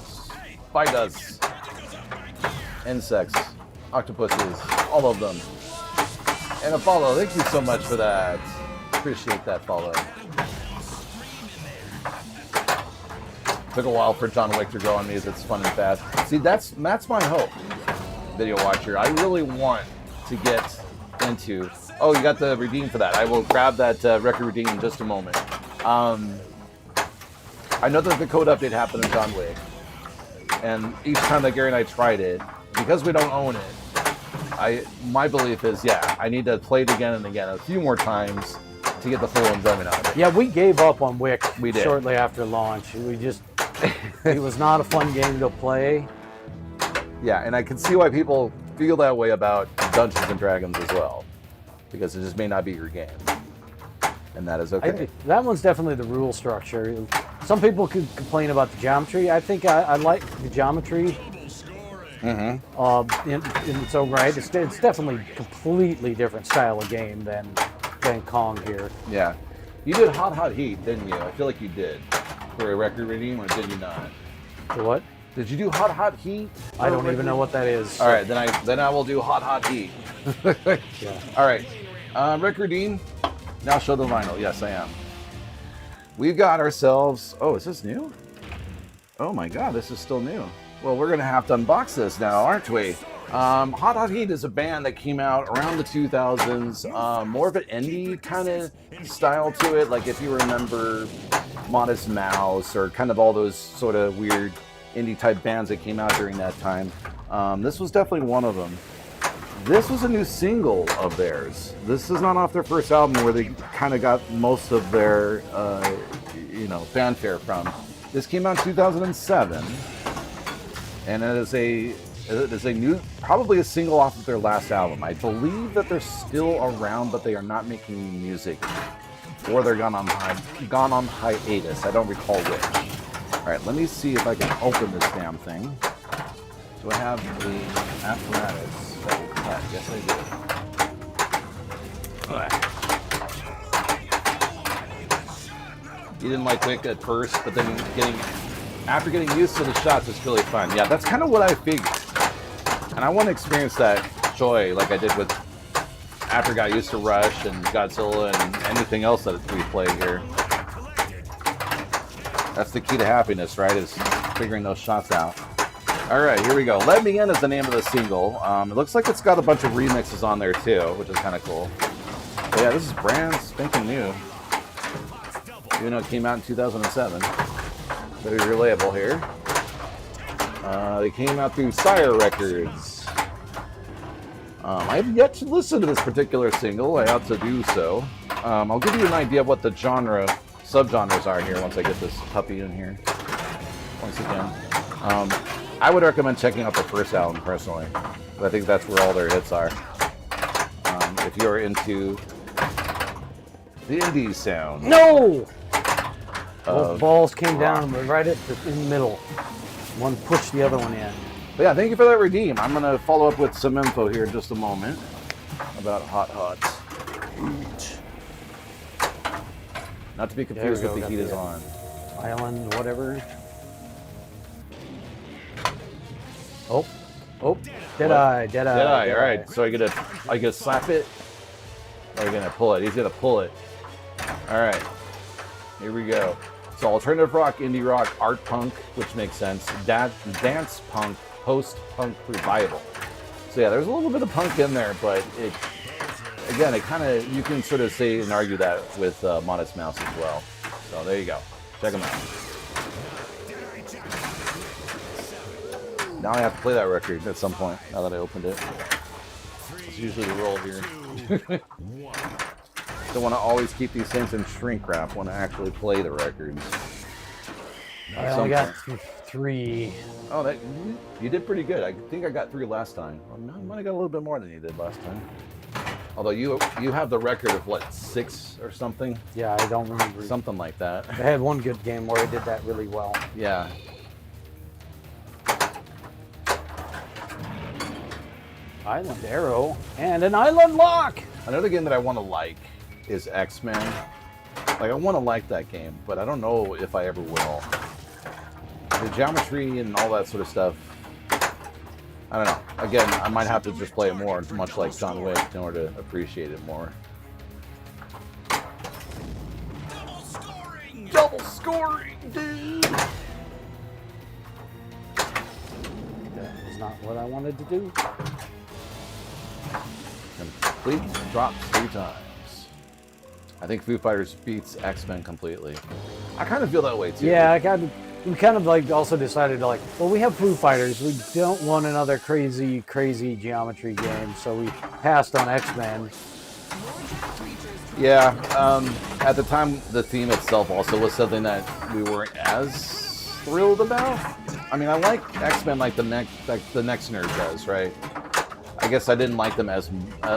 Fight us. Insects, octopuses, all of them. And a follow. Thank you so much for that. Appreciate that follow. Took a while for John Wick to grow on me as it's fun and fast. See, that's my hope, video watcher. I really want to get into... Oh, you got the redeem for that. I will grab that record redeem in just a moment. I know that the code update happened in John Wick. And each time that Gary and I tried it, because we don't own it, my belief is, I need to play it again and again, a few more times to get the full enjoyment out of it. Yeah, we gave up on Wick We did. shortly after launch. It was not a fun game to play. Yeah, and I can see why people feel that way about Dungeons and Dragons as well, because it just may not be your game, and that is okay. That one's definitely the rule structure. Some people could complain about the geometry. I think I like the geometry. Mm-hmm. In its own right, it's definitely a completely different style of game than Kong here. Yeah, you did Hot Heat, didn't you? I feel like you did for a record redeem, or did you not? For what? Did you do Hot Heat? I don't even know what that is. All right, then I will do Hot Heat. Yeah. All right, record redeem. Now show the vinyl. Yes, I am. We've got ourselves. Oh, is this new? Oh my God, this is still new. Well, we're gonna have to unbox this now, aren't we? Hot Heat is a band that came out around the 2000s. More of an indie kind of style to it. Like if you remember Modest Mouse or kind of all those sort of weird indie type bands that came out during that time. This was definitely one of them. This was a new single of theirs. This is not off their first album where they kind of got most of their, fanfare from. This came out in 2007, and it is a new, probably a single off of their last album. I believe that they're still around, but they are not making music, or they're gone on hiatus. I don't recall which. All right, let me see if I can open this damn thing. Do I have the apparatus? Yes, I do. You didn't like Wick at first, but then after getting used to the shots, it's really fun. Yeah, that's kind of what I figured. And I want to experience that joy like I did with after I got used to Rush and Godzilla and anything else that we play here. That's the key to happiness, right? Is figuring those shots out. All right, here we go. Let Me In is the name of the single. It looks like it's got a bunch of remixes on there too, which is kind of cool. But yeah, this is brand spanking new. Even though it came out in 2007. There's your label here. They came out through Sire Records. I have yet to listen to this particular single. I ought to do so. I'll give you an idea of what the subgenres are here once I get this puppy in here. Once again. I would recommend checking out the first album personally. I think that's where all their hits are. If you're into the indie sound. No! Both balls came down right in the middle. One pushed the other one in. But yeah, thank you for that redeem. I'm gonna follow up with some info here in just a moment about Hot Hots. Not to be confused There we with go, the heat got is the- on. Island, whatever. Oh, Deadeye. Deadeye, all right. So I get to slap it. Or are you gonna pull it? He's gonna pull it. All right, here we go. So alternative rock, indie rock, art punk, which makes sense. Dance punk, post-punk revival. So yeah, there's a little bit of punk in there, but it kind of, you can sort of say and argue that with Modest Mouse as well. So there you go. Check them out. Now I have to play that record at some point, now that I opened it. It's usually the roll here. Don't want to always keep these things in shrink wrap, want to actually play the records. I only got 3. Oh, that you did pretty good. I think I got 3 last time. Well, no, I might have got a little bit more than you did last time. Although you have the record of what, 6 or something? Yeah, I don't remember. Something like that. I had one good game where I did that really well. Yeah. Island Arrow and an Island Lock. Another game that I want to like is X-Men. Like, I want to like that game, but I don't know if I ever will. The geometry and all that sort of stuff, I don't know. Again, I might have to just play it more, much like John Wick, in order to appreciate it more. Double scoring! Double scoring, dude! That is not what I wanted to do. Complete drops 3 times. I think Foo Fighters beats X-Men completely. I kind of feel that way too. Yeah, we kind of like also decided to like, well, we have Foo Fighters. We don't want another crazy geometry game, so we passed on X-Men. Yeah. At the time, the theme itself also was something that we weren't as thrilled about. I mean, I like X-Men like the next nerd does, right? I guess I didn't like them as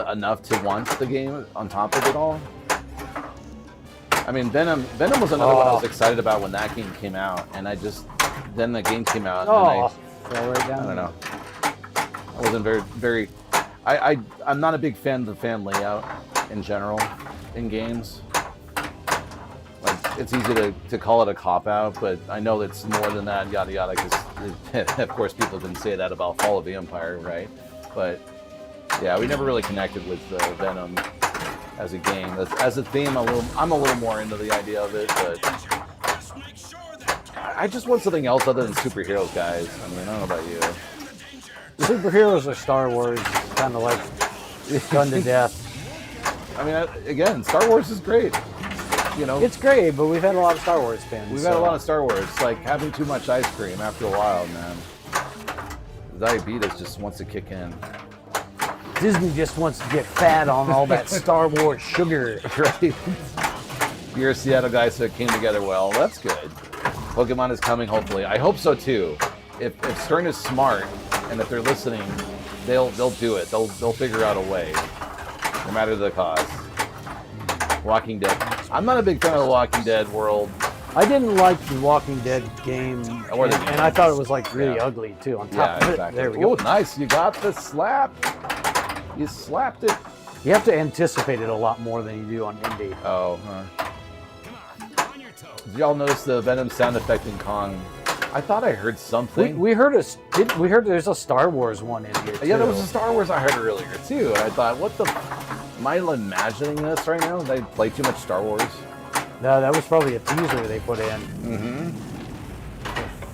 enough to want the game on top of it all. I mean, Venom was another one I was excited about when that game came out, and then the game came out, and fell right down. I don't know. I wasn't very. I'm not a big fan of the fan layout in general in games. Like, it's easy to call it a cop-out, but I know it's more than that, yada yada, because of course people can say that about Fall of the Empire, right? But yeah, we never really connected with Venom as a game. As a theme, I'm a little more into the idea of it, but I just want something else other than superheroes, guys. I mean, I don't know about you. The superheroes are Star Wars, kind of like done to death. I mean, again, Star Wars is great. You know, It's great, but we've had a lot of Star Wars fans. we've had a lot of Star Wars. It's like having too much ice cream after a while, man. Diabetes just wants to kick in. Disney just wants to get fat on all that Star Wars sugar. Right? You're a Seattle guy, so it came together well. That's good. Pokemon is coming, hopefully. I hope so too. If Stern is smart and if they're listening, they'll do it. They'll figure out a way, no matter the cost. Walking Dead. I'm not a big fan of the Walking Dead world. I didn't like the Walking Dead game, Or and, the and I thought it was like really Yeah. ugly too. On top Yeah, of it, exactly. there we go. Oh, nice. You got the slap. You slapped it. You have to anticipate it a lot more than you do on indie. Oh, huh. Come on, on your toes. Did y'all notice the Venom sound effect in Kong? I thought I heard something. We heard we heard there's a Star Wars one in here too. Yeah, there was a Star Wars I heard earlier too, and I thought, what the? Am I imagining this right now? Did I play too much Star Wars? No, that was probably a teaser they put in. Mm-hmm.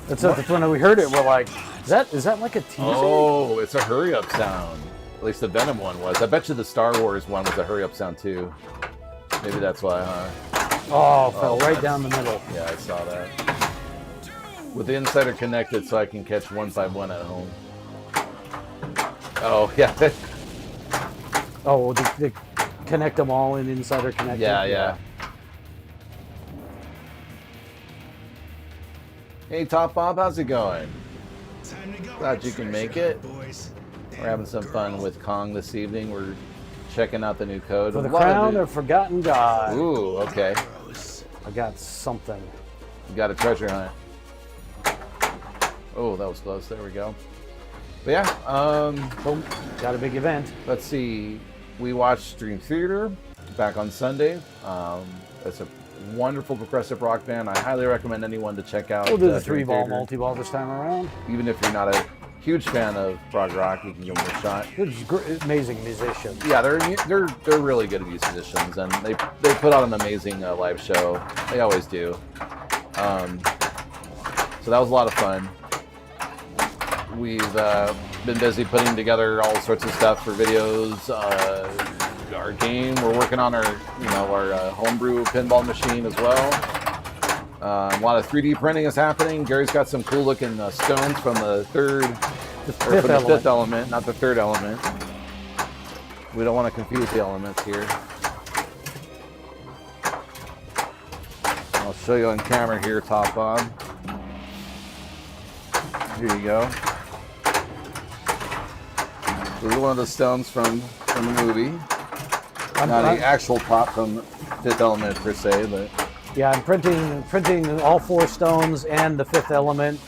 That's when we heard it. We're like, is that like a teaser? Oh, it's a hurry up sound. At least the Venom one was. I bet you the Star Wars one was a hurry up sound too. Maybe that's why, huh? Oh, fell right that's- down the middle. Yeah, I saw that. With the insider connected, so I can catch 151 at home. Oh yeah. Oh, they connect them all in Insider Connect. Yeah. Hey, Top Bob, how's it going? Time to go. Glad you can make it. Boys. We're having some fun with Kong this evening. We're checking out the new code. For the A lot of crown new- of Forgotten God. Ooh, okay. I got something. You got a treasure hunt. Oh, that was close. There we go. But yeah, So, got a big event. let's see. We watched Dream Theater back on Sunday. It's a wonderful progressive rock band. I highly recommend anyone to check out. We'll do the Dream 3-ball Theater. multi-ball this time around. Even if you're not a huge fan of prog rock, you can give them a shot. They're just amazing musicians. Yeah, they're really good musicians, and they put on an amazing live show. They always do. So that was a lot of fun. We've been busy putting together all sorts of stuff for videos. Our game, we're working on our homebrew pinball machine as well. A lot of 3D printing is happening. Gary's got some cool looking stones from the fifth element, not the third element. We don't want to confuse the elements here. I'll show you on camera here, Top Bob. Here you go. This is one of the stones from the movie. Not the actual prop from Fifth Element per se, but Yeah, I'm printing all 4 stones and the 5th element,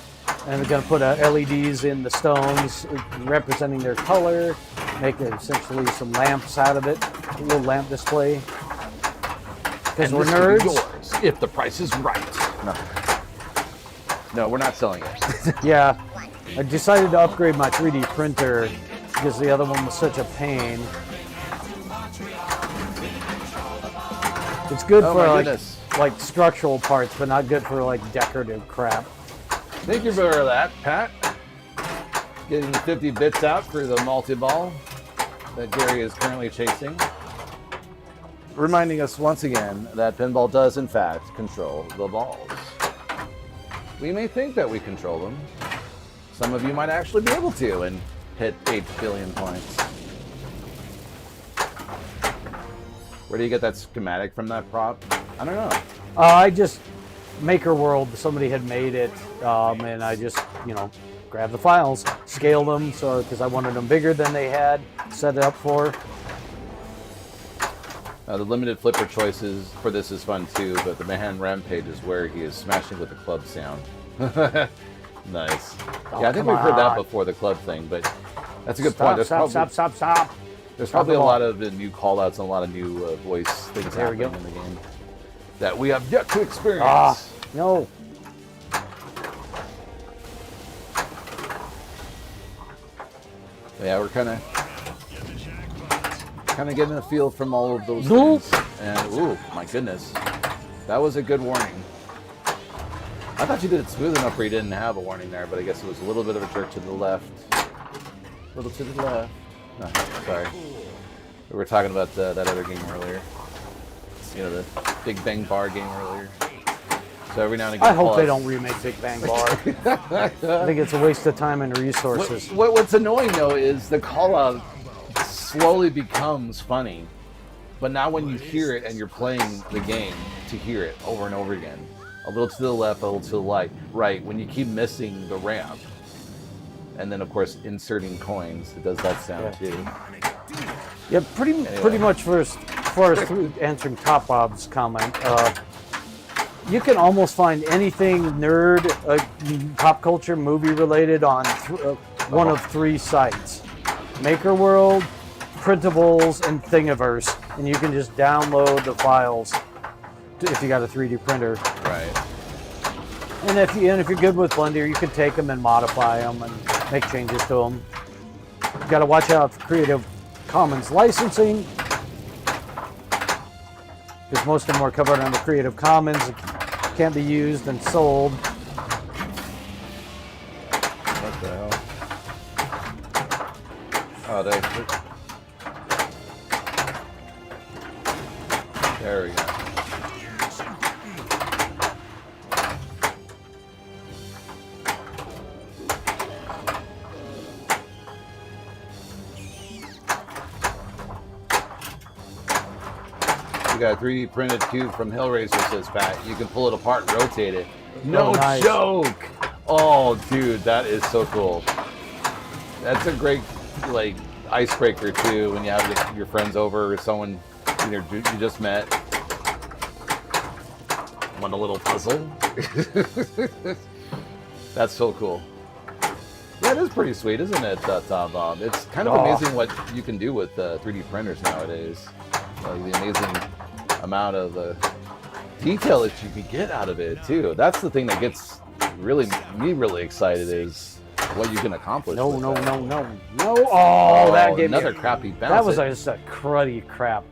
and we're going to put LEDs in the stones representing their color, make essentially some lamps out of it, a little lamp display. Because we're nerds. yours if the price is right. No, we're not selling it. Yeah, I decided to upgrade my 3D printer because the other one was such a pain. It's good Oh for my goodness. like structural parts, but not good for like decorative crap. Thank you for that, Pat. Getting 50 bits out for the multi-ball that Gary is currently chasing. Reminding us once again that pinball does in fact control the balls. We may think that we control them. Some of you might actually be able to and hit 8 billion points. Where do you get that schematic from that prop? I don't know. I just Maker World. Somebody had made it, and I just grabbed the files, scaled them because I wanted them bigger than they had set it up for. The limited flipper choices for this is fun too, but the Mahan Rampage is where he is smashing with the club sound. Nice. Yeah, I think we've heard that before, the club thing, but that's a good point. Stop! There's probably a lot of new call-outs and a lot of new voice things There we happening go. in the game that we have yet to experience. No. Yeah, we're kind of getting a feel from all of those Nope. things. And ooh, my goodness, that was a good warning. I thought you did it smooth enough where you didn't have a warning there, but I guess it was a little bit of a jerk to the left. A little to the left. No, sorry. We were talking about that other game earlier. The Big Bang Bar game earlier. So every now and again, I hope they don't remake Big Bang Bar. I think it's a waste of time and resources. What's annoying though is the call out slowly becomes funny, but now when you hear it and you're playing the game to hear it over and over again, a little to the left, a little to the right, when you keep missing the ramp, and then of course inserting coins, it does that sound too. Yeah, pretty much for as far as answering Top Bob's comment, you can almost find anything nerd, pop culture, movie related on one of 3 sites: Maker World, Printables, and Thingiverse, and you can just download the files if you got a 3D printer. Right. And if you're good with Blender, you can take them and modify them and make changes to them. You got to watch out for Creative Commons licensing, because most of them are covered under Creative Commons. It can't be used and sold. What the hell? Oh, there we go. You got a 3D printed cube from Hellraiser, says Pat. You can pull it apart and rotate it. No nice. joke! Oh, dude, that is so cool. That's a great, icebreaker, too, when you have your friends over or someone you just met. Want a little puzzle? That's so cool. Yeah, it is pretty sweet, isn't it, Tom Bob? It's kind of Oh. amazing what you can do with 3D printers nowadays. Like the amazing amount of detail that you can get out of it too. That's the thing that gets me really excited is what you can accomplish. No, with no, that. no, no, no. Oh, that gave another me crappy bounce. That was just a crappy cruddy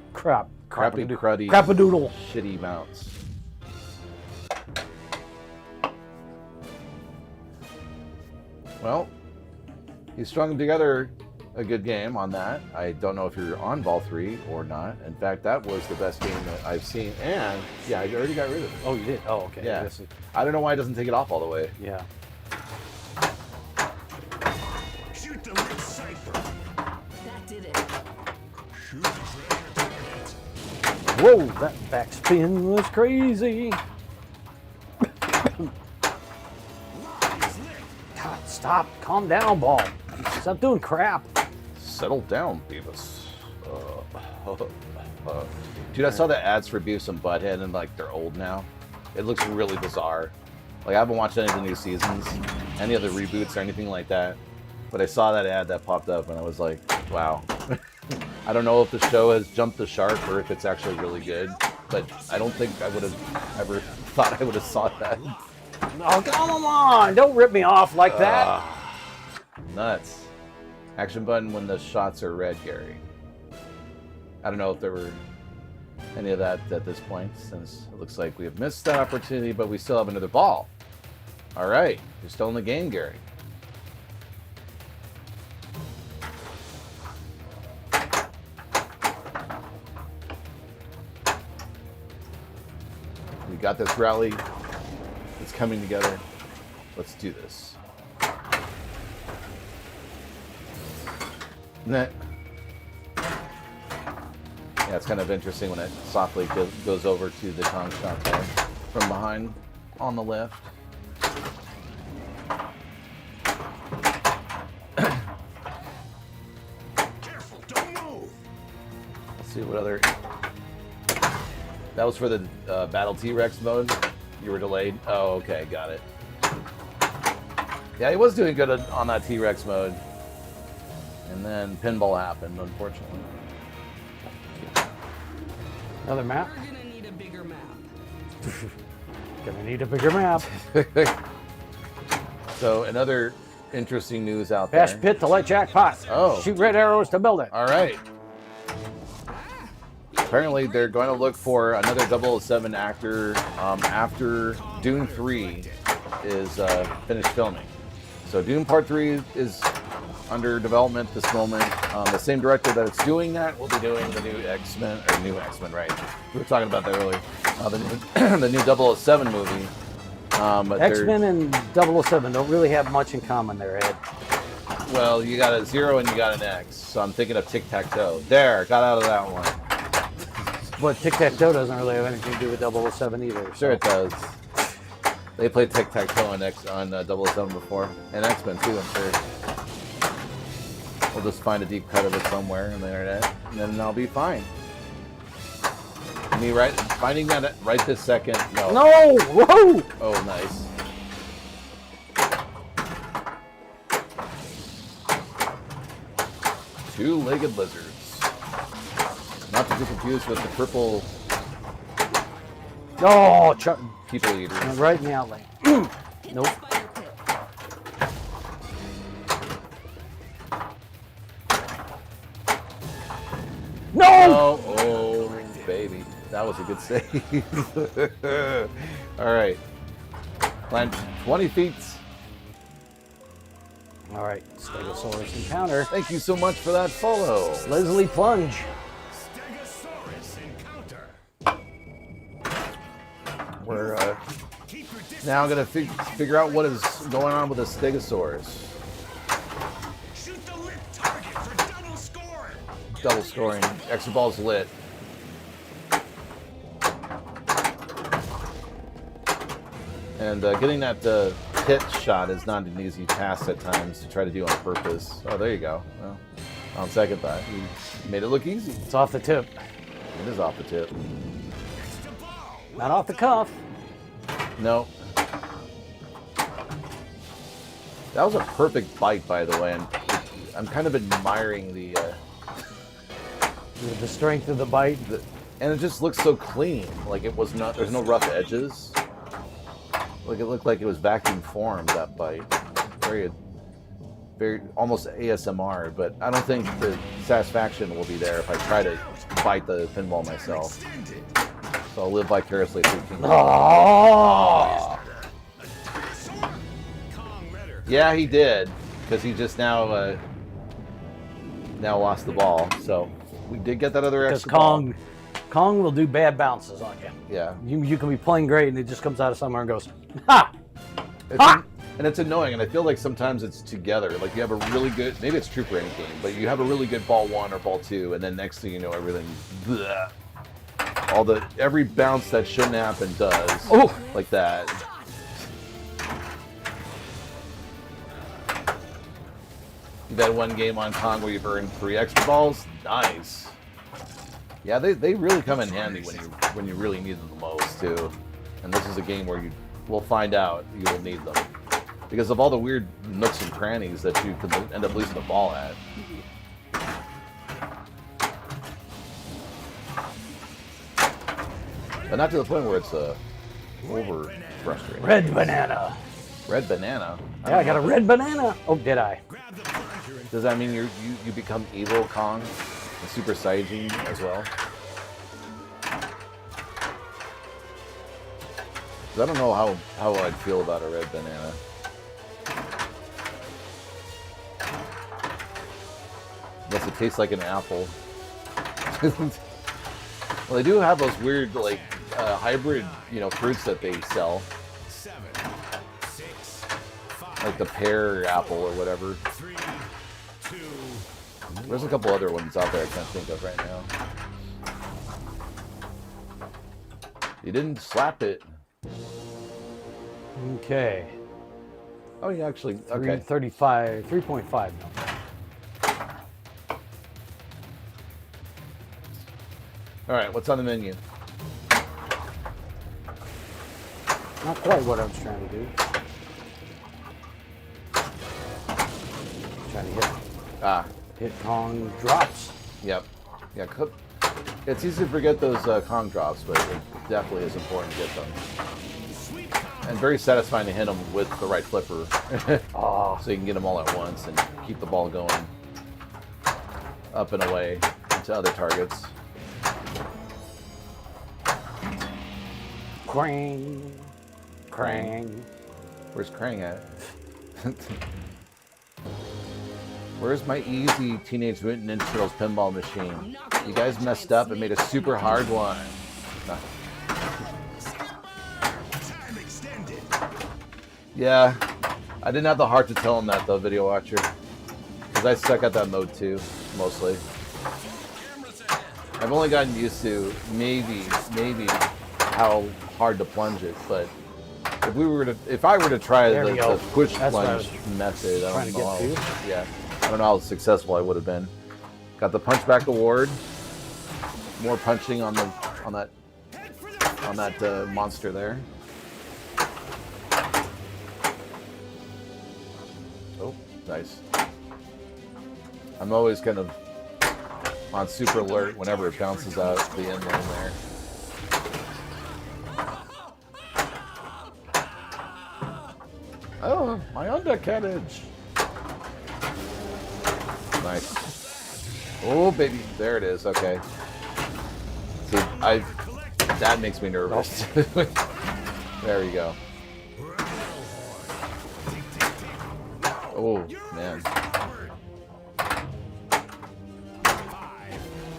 crap-a-doodle. shitty bounce. Well, he strung together a good game on that. I don't know if you're on ball 3 or not. In fact, that was the best game that I've seen. And yeah, I already got rid of it. Oh, you did? Oh, okay. Yeah. This is- I don't know why it doesn't take it off all the way. yeah. Shoot the lit cipher. That did it. Shoot the treasure target. Whoa, that backspin was crazy. Rise lit. God, stop. Calm down, ball. Stop doing crap. Settle down, Beavis. Dude, I saw the ads for Beavis and Butthead, and like they're old now. It looks really bizarre. Like I haven't watched any of the new seasons, any of the reboots or anything like that. But I saw that ad that popped up, and I was like, wow. I don't know if the show has jumped the shark or if it's actually really good, but I don't think I would have ever thought I would have saw that. Oh, come on. Don't rip me off like that. Nuts. Action button when the shots are red, Gary. I don't know if there were any of that at this point, since it looks like we have missed that opportunity, but we still have another ball. All right, you're still in the game, Gary. We got this rally. It's coming together. Let's do this. Net. Yeah, it's kind of interesting when it softly goes over to the Kong shot there from behind on the left. Careful, don't move. Let's see what other. That was for the Battle T-Rex mode. You were delayed. Oh, okay, got it. Yeah, he was doing good on that T-Rex mode. And then pinball happened, unfortunately. Another map? We're gonna need a bigger map. Gonna need a bigger map. So another interesting news out there. Bash pit to light jackpot. Oh. Shoot red arrows to build it. All right. Apparently, they're going to look for another 007 actor after Dune 3 is finished filming. So Dune Part 3 is under development at this moment. The same director that it's doing that will be doing the new X-Men, right? We were talking about that earlier. The new 007 movie. But X-Men and 007 don't really have much in common there, Ed. well, you got a 0 and you got an X. So I'm thinking of Tic-Tac-Toe. There, got out of that one. But tic-tac-toe doesn't really have anything to do with 007 either. so- Sure it does. They played tic-tac-toe on 007 before. And X-Men too, I'm sure. We'll just find a deep cut of it somewhere on the internet, and then I'll be fine. Me finding that right this second, no. No! Whoa! Oh, nice. Two-legged lizards. Not to be confused with the purple Oh, Chuck. people eaters. Right in the outlay. Hit Nope. the spider pit. No! Oh, baby. That was a good save. All right. Climb 20 feet. All right, Stegosaurus encounter. Thank you so much for that follow. Leslie plunge. Stegosaurus encounter. We're Keep your distance. now going to figure out what is going on with the Stegosaurus. Shoot the lit target for double scoring. Double scoring. Extra ball's lit. And getting that hit shot is not an easy task at times to try to do on purpose. Oh, there you go. Well, on second thought, you made it look easy. It's off the tip. It is off the tip. Extra ball. Not off the cuff. No. That was a perfect bite, by the way, and I'm kind of admiring the strength of the bite. and it just looks so clean. Like it was not. There's no rough edges. Like it looked like it was vacuum formed, that bite. Very, very almost ASMR. But I don't think the satisfaction will be there if I try to bite the pinball myself. So I'll live vicariously through King. Oh! Yeah, he did, because he just now lost the ball. So we did get that other Because extra ball. Kong will do bad bounces on you. Yeah. You can be playing great and it just comes out of somewhere and goes, ha! And it's annoying, and I feel like sometimes it's together. Like you have a really good, maybe it's true for any game, but you have a really good ball 1 or ball 2, and then next thing you know, everything, bleh. Every bounce that shouldn't happen does. Oh! Like that. You've had one game on Kong where you've earned 3 extra balls. Nice. Yeah, they really come in handy when you really need them the most too. And this is a game where we'll find out you will need them because of all the weird nooks and crannies that you could end up losing the ball at. But not to the point where it's over frustrating. Red banana. Red banana. Yeah, I got a red banana. Oh, did I? Does that mean you become evil Kong and Super Saiyajin as well? 'Cause I don't know how I'd feel about a red banana. Unless it tastes like an apple. Well, they do have those weird like hybrid, fruits that they sell. 7, 6, 5, Like the pear apple or whatever. 3, 2, There's a couple other ones out there I can't think of right now. You didn't slap it. Okay. Oh, you actually, okay. 335, 3.5 now. All right, what's on the menu? Not quite what I was trying to do. Trying to hit Kong drops. Yep. Yeah, it's easy to forget those Kong drops, but it definitely is important to get them. And very satisfying to hit them with the right flipper. Oh, So you can get them all at once and keep the ball going up and away into other targets. Krang. Krang. Where's Krang at? Where's my easy Teenage Mutant Ninja Turtles pinball machine? You guys messed up and made a super hard one. No. time extended. Yeah, I didn't have the heart to tell him that though, video watcher. Because I suck at that mode too, mostly. I've only gotten used to maybe how hard to plunge it, but if I were to try There we go. the push That's what I plunge method, I trying don't to know. get Yeah, I don't know how successful I would have been. Got the punchback award. More punching on that monster there. Oh, nice. I'm always kind of on super alert whenever it bounces out the end lane there. Oh, my undercarriage. Nice. Oh, baby. There it is. Okay. See, that makes me nervous. There you go. Oh, man.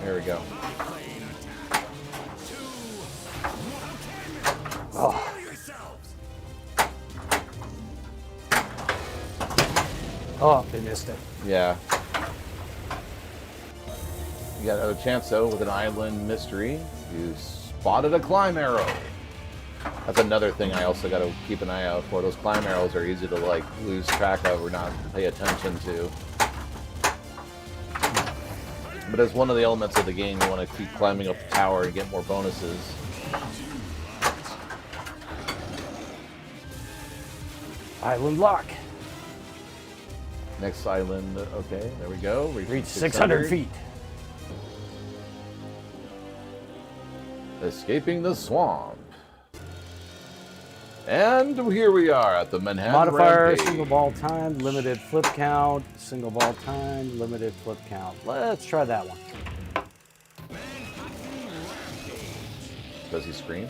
There we go. Oh. Oh, they missed it. Yeah. You got another chance though with an island mystery. You spotted a climb arrow. That's another thing I also got to keep an eye out for. Those climb arrows are easy to like lose track of or not pay attention to. But as one of the elements of the game, you want to keep climbing up the tower and get more bonuses. Island lock. Next island. Okay, there we go. Reach 600 feet. Escaping the swamp. And here we are at the Manhattan Modifier, Rampage. single ball time, limited flip count, single ball time, limited flip count. Let's try that one. Does he scream?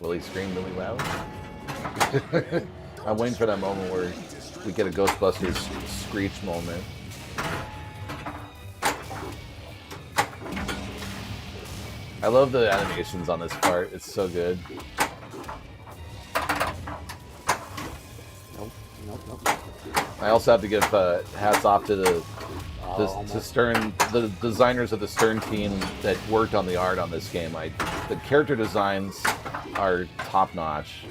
Will he scream really loud? I'm waiting for that moment where we get a Ghostbusters screech moment. I love the animations on this part. It's so good. Nope. I also have to give hats off to the designers of the Stern team that worked on the art on this game. The character designs are top notch.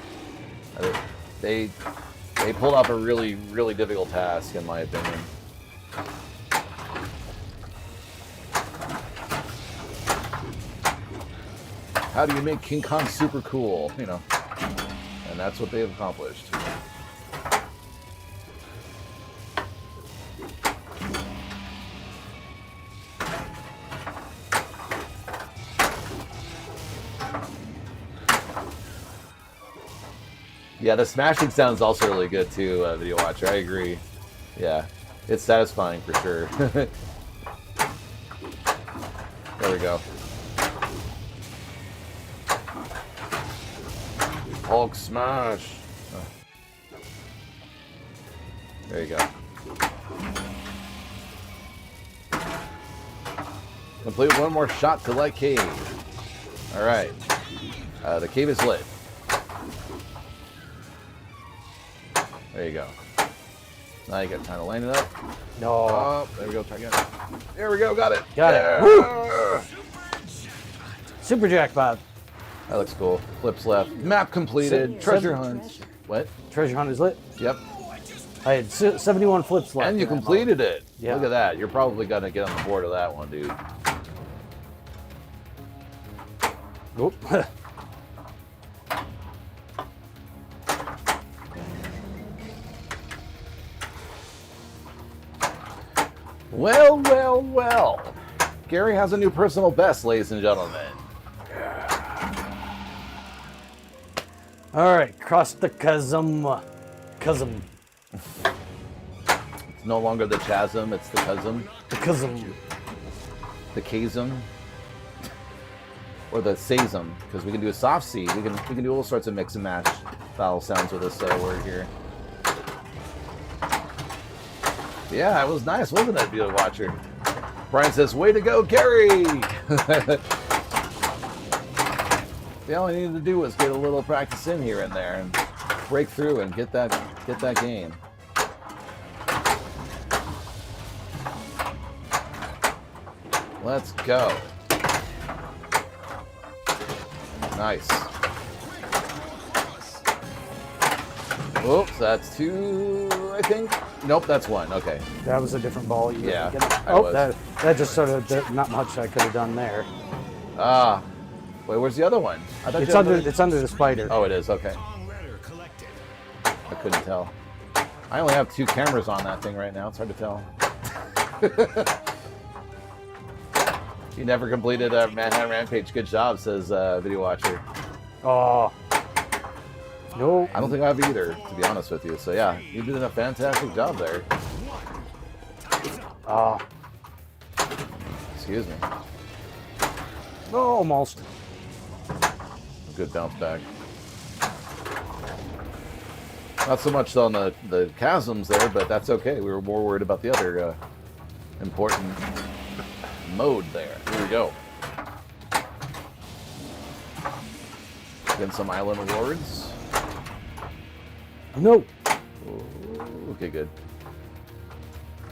They pulled off a really, really difficult task, in my opinion. How do you make King Kong super cool? You know, and that's what they've accomplished. Yeah, the smashing sound is also really good too, Video Watcher. I agree. Yeah, it's satisfying for sure. There we go. Hulk smash. Oh. There you go. Complete one more shot to light cave. All right. The cave is lit. There you go. Now you got time to line it up. No. Oh, there we go. Try again. There we go. Got it. Got it. Woo! Super jackpot. That looks cool. Flips left. Map completed. Treasure hunt. What? Treasure hunt is lit. Yep. I had 71 flips left. And you in that completed it. Yeah. Look at that. You're probably gonna get on the board of that one, dude. mode. Oop. Well, well, well. Gary has a new personal best, ladies and gentlemen. All right, cross the chasm. Chasm. It's no longer the chasm, it's the chasm. The chasm. The chasm. Or the sasm, because we can do a soft C. We can do all sorts of mix and match vowel sounds with this word here. Yeah, it was nice, wasn't it, Video Watcher? Brian says, way to go, Gary! The all I needed to do was get a little practice in here and there and break through and get that game. Let's go. Nice. Oops, that's two, I think. Nope, that's one. Okay. That was a different ball. You were Yeah, thinking. I Oh, was. that just sort of not much I could have done there. Ah. Wait, where's the other one? I thought It's you had under the spider. Oh, it is. Okay. Wrong letter collected. I couldn't tell. I only have 2 cameras on that thing right now. It's hard to tell. You never completed a Manhattan Rampage. Good job, says Video Watcher. Oh. No. I don't think I have either, to be honest with you. So yeah, you did a fantastic job there. Oh. Excuse me. No, almost. Good bounce back. Not so much on the chasms there, but that's okay. We were more worried about the other important mode there. Here we go. Getting some island awards. No. Ooh, okay, good.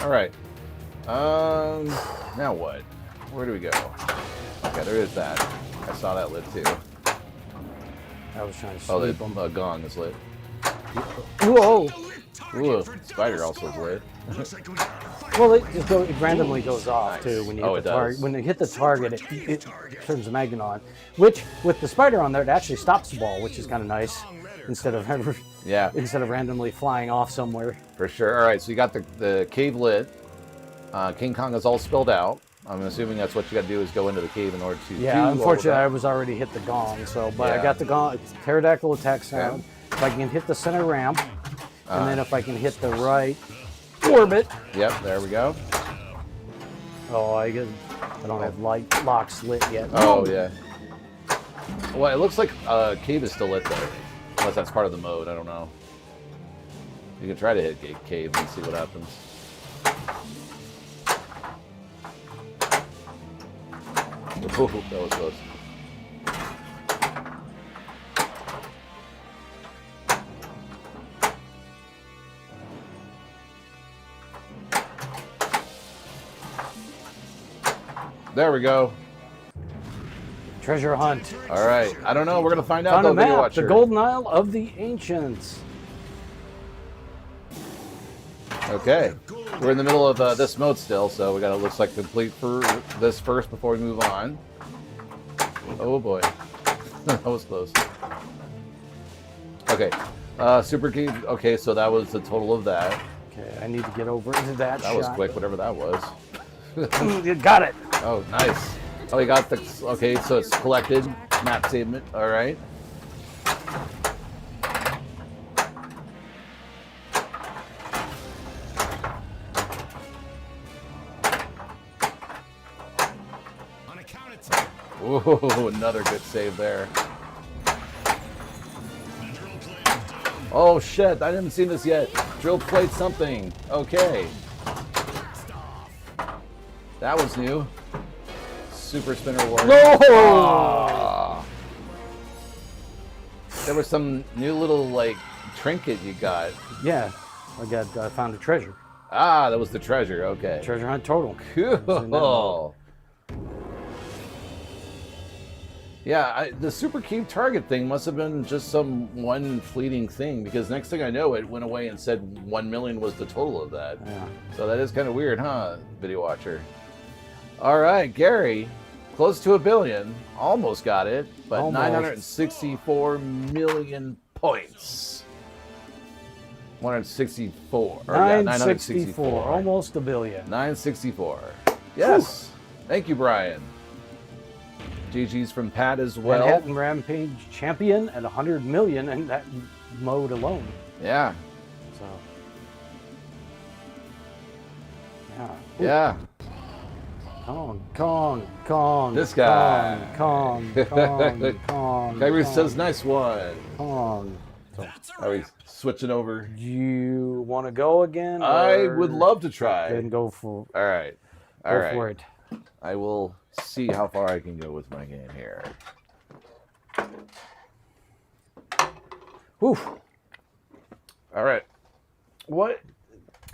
All right. Now what? Where do we go? Okay, there is that. I saw that lit too. I was trying to Oh, sweep the them. gong is lit. Whoa. Shoot the lit target Ooh, for spider double also is score. lit. Looks like we got a fight Well, it randomly goes off Nice. too when you Oh, hit the it target. does. When you hit the target, it turns the magnet on. Which, with the spider on there, it actually stops the ball, which is kind of nice. Instead of Yeah, randomly flying off somewhere. for sure. All right, so you got the cave lit. King Kong is all spilled out. I'm assuming that's what you got to do is go into the cave in order to do Yeah, all of unfortunately, that. I was already hit the gong. So, but Yeah. I got the gong, pterodactyl attack sound. If I can hit the center ramp, and then if I can hit the right orbit. Yep, there we go. Oh, I don't have light locks lit yet. Oh, yeah. Well, it looks like cave is still lit though. Unless that's part of the mode, I don't know. You can try to hit cave and see what happens. Oh, that was close. There we go. Treasure hunt. All right. I don't know. We're gonna find out Found though, a Video map. Watcher. The Golden Isle of the Ancients. Okay. We're in the middle of this mode still, so we gotta looks like complete for this first before we move on. Oh boy, that was close. Okay, super key. Okay, so that was the total of that. Okay, I need to get over into that. That was quick, whatever that was. You got it. Oh, nice. Oh, you got the. Okay, so it's collected map statement. All right. On a count of 10. Whoa, another good save there. Drill plate done. Oh shit, I didn't see this yet. Drill plate something. Okay. That was new. Super spinner war. No! There was some new little like trinket you got. Yeah, I found a treasure. Ah, that was the treasure. Okay. Treasure hunt total. Cool. Yeah, the super keep target thing must have been just some one fleeting thing because next thing I know, it went away and said 1 million was the total of that. Yeah. So that is kind of weird, huh, Video Watcher? All right, Gary, close to 1 billion, almost got it, but Almost. 964 million points. 164. Or, yeah, 964, almost 1 billion. 964. Yes. Thank you, Brian. GG's from Pat as well. Manhattan Rampage champion at 100 million in that mode alone. Yeah. So, yeah. Yeah. Kong. This guy. Kong. Kyrie says, nice one. Kong. So, Are we switching over? do you want to go again? I or would love to try. Then go for All right. All go right. for it. I will see how far I can go with my game here. Whew. All right. What?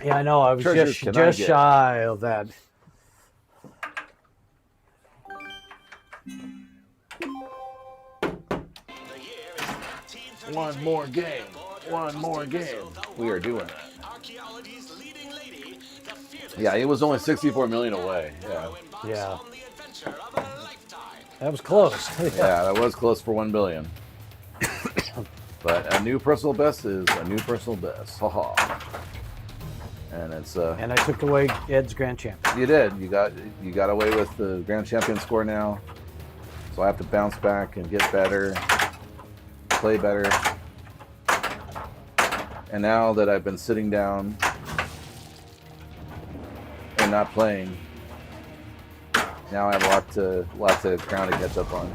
Yeah, I know. I was Treasures just can I get? shy of that. One more game. One more game. We are doing that. Archaeology's leading lady, the fearless Yeah, it was only 64 million away. Yeah. Yeah. on the adventure of a lifetime. That was close. Yeah, that was close for 1 billion. But a new personal best is a new personal best. Haha. And it's And I took away Ed's grand champion. you did. You got away with the grand champion score now. So I have to bounce back and get better, play better. And now that I've been sitting down and not playing, now I have lots of ground to catch up on.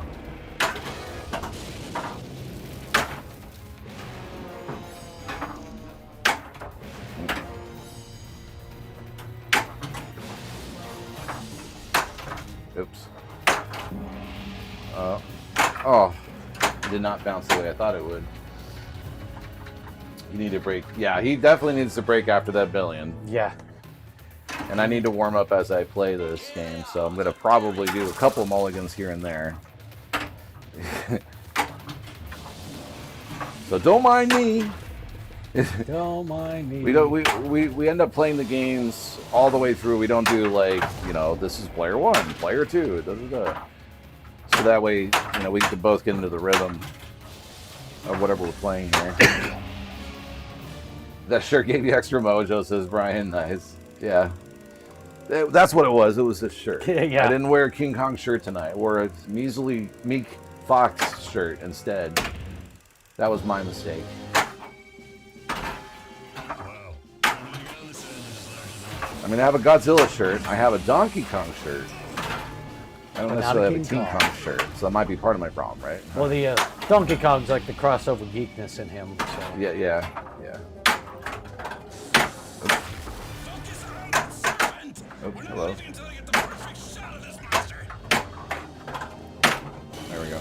Oops. Oh, it did not bounce the way I thought it would. You need to break. Yeah, he definitely needs to break after that billion. Yeah. And I need to warm up as I play this game, so I'm going to probably do a couple mulligans here and there. So don't mind me. Don't mind me. We don't. We end up playing the games all the way through. We don't do like, you know, this is player 1, player 2. Da, da, da. So that way, you know, we can both get into the rhythm of whatever we're playing here. That shirt gave you extra mojo, says Brian. Nice. Yeah. That's what it was. It was this shirt. Yeah. I didn't wear a King Kong shirt tonight. I wore a measly Meek Fox shirt instead. That was my mistake. I mean, I have a Godzilla shirt. I have a Donkey Kong shirt. I don't But necessarily not have a King Kong shirt, so that might be part of my problem, right? Well, the Donkey Kong's like the crossover geekness in him. So. Yeah. Oh, hello. There we go.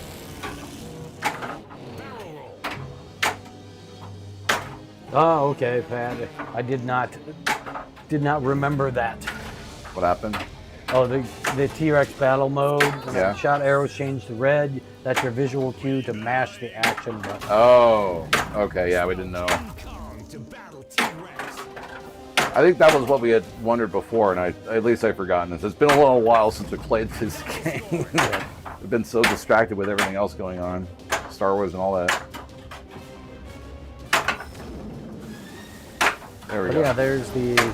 Oh, okay, Pat. I did not remember that. What happened? Oh, the T-Rex battle mode. When Yeah. shot arrows change to red. That's your visual cue to mash the action button. Oh, okay. Yeah, we didn't know. Kong to battle T-Rex. I think that was what we had wondered before, and at least I've forgotten this. It's been a little while since we played this game. We've been so distracted with everything else going on, Star Wars and all that. There we But go. yeah, there's the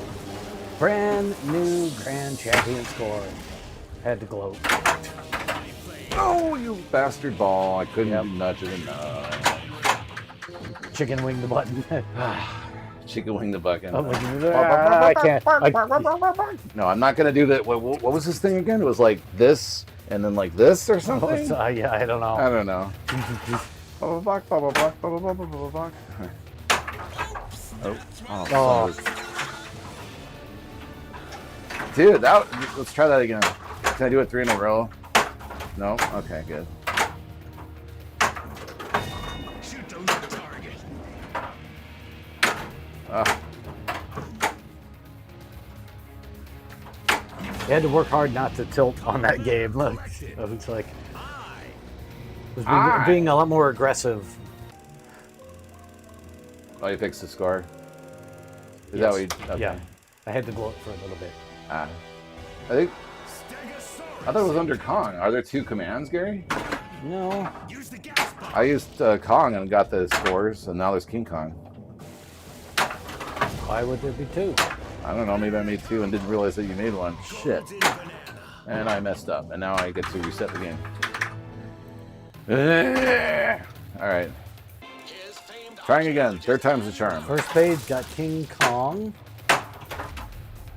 brand new Grand Champion score. Had to gloat. Oh, you bastard ball! I couldn't Yep. nudge it enough. Chicken wing the button. Chicken wing the bucket. Oh, I can't. No, I'm not gonna do that. What was this thing again? It was like this, and then like this or something. Yeah, I don't know. I don't know. Bubble block, bubble block, bubble block, bubble block. Oh. Dude, let's try that again. Can I do it 3 in a row? No? Okay, good. Shoot the lip target. You had to work hard not to tilt on that game. Look, it's like it was being a lot more aggressive. Oh, you fixed the score? Is Yes. that what you... Okay. Yeah, I had to gloat for a little bit. I think... Stegosaurus. I thought it was under Kong. Are there 2 commands, Gary? No, Use the gas bomb. I used Kong and got the scores, and now there's King Kong. why would there be 2? I don't know, maybe I made 2 and didn't realize that you made 1. Shit. Golden banana. And I messed up, and now I get to reset the game. Alright. Trying again. 3rd time's the charm. First page got King Kong.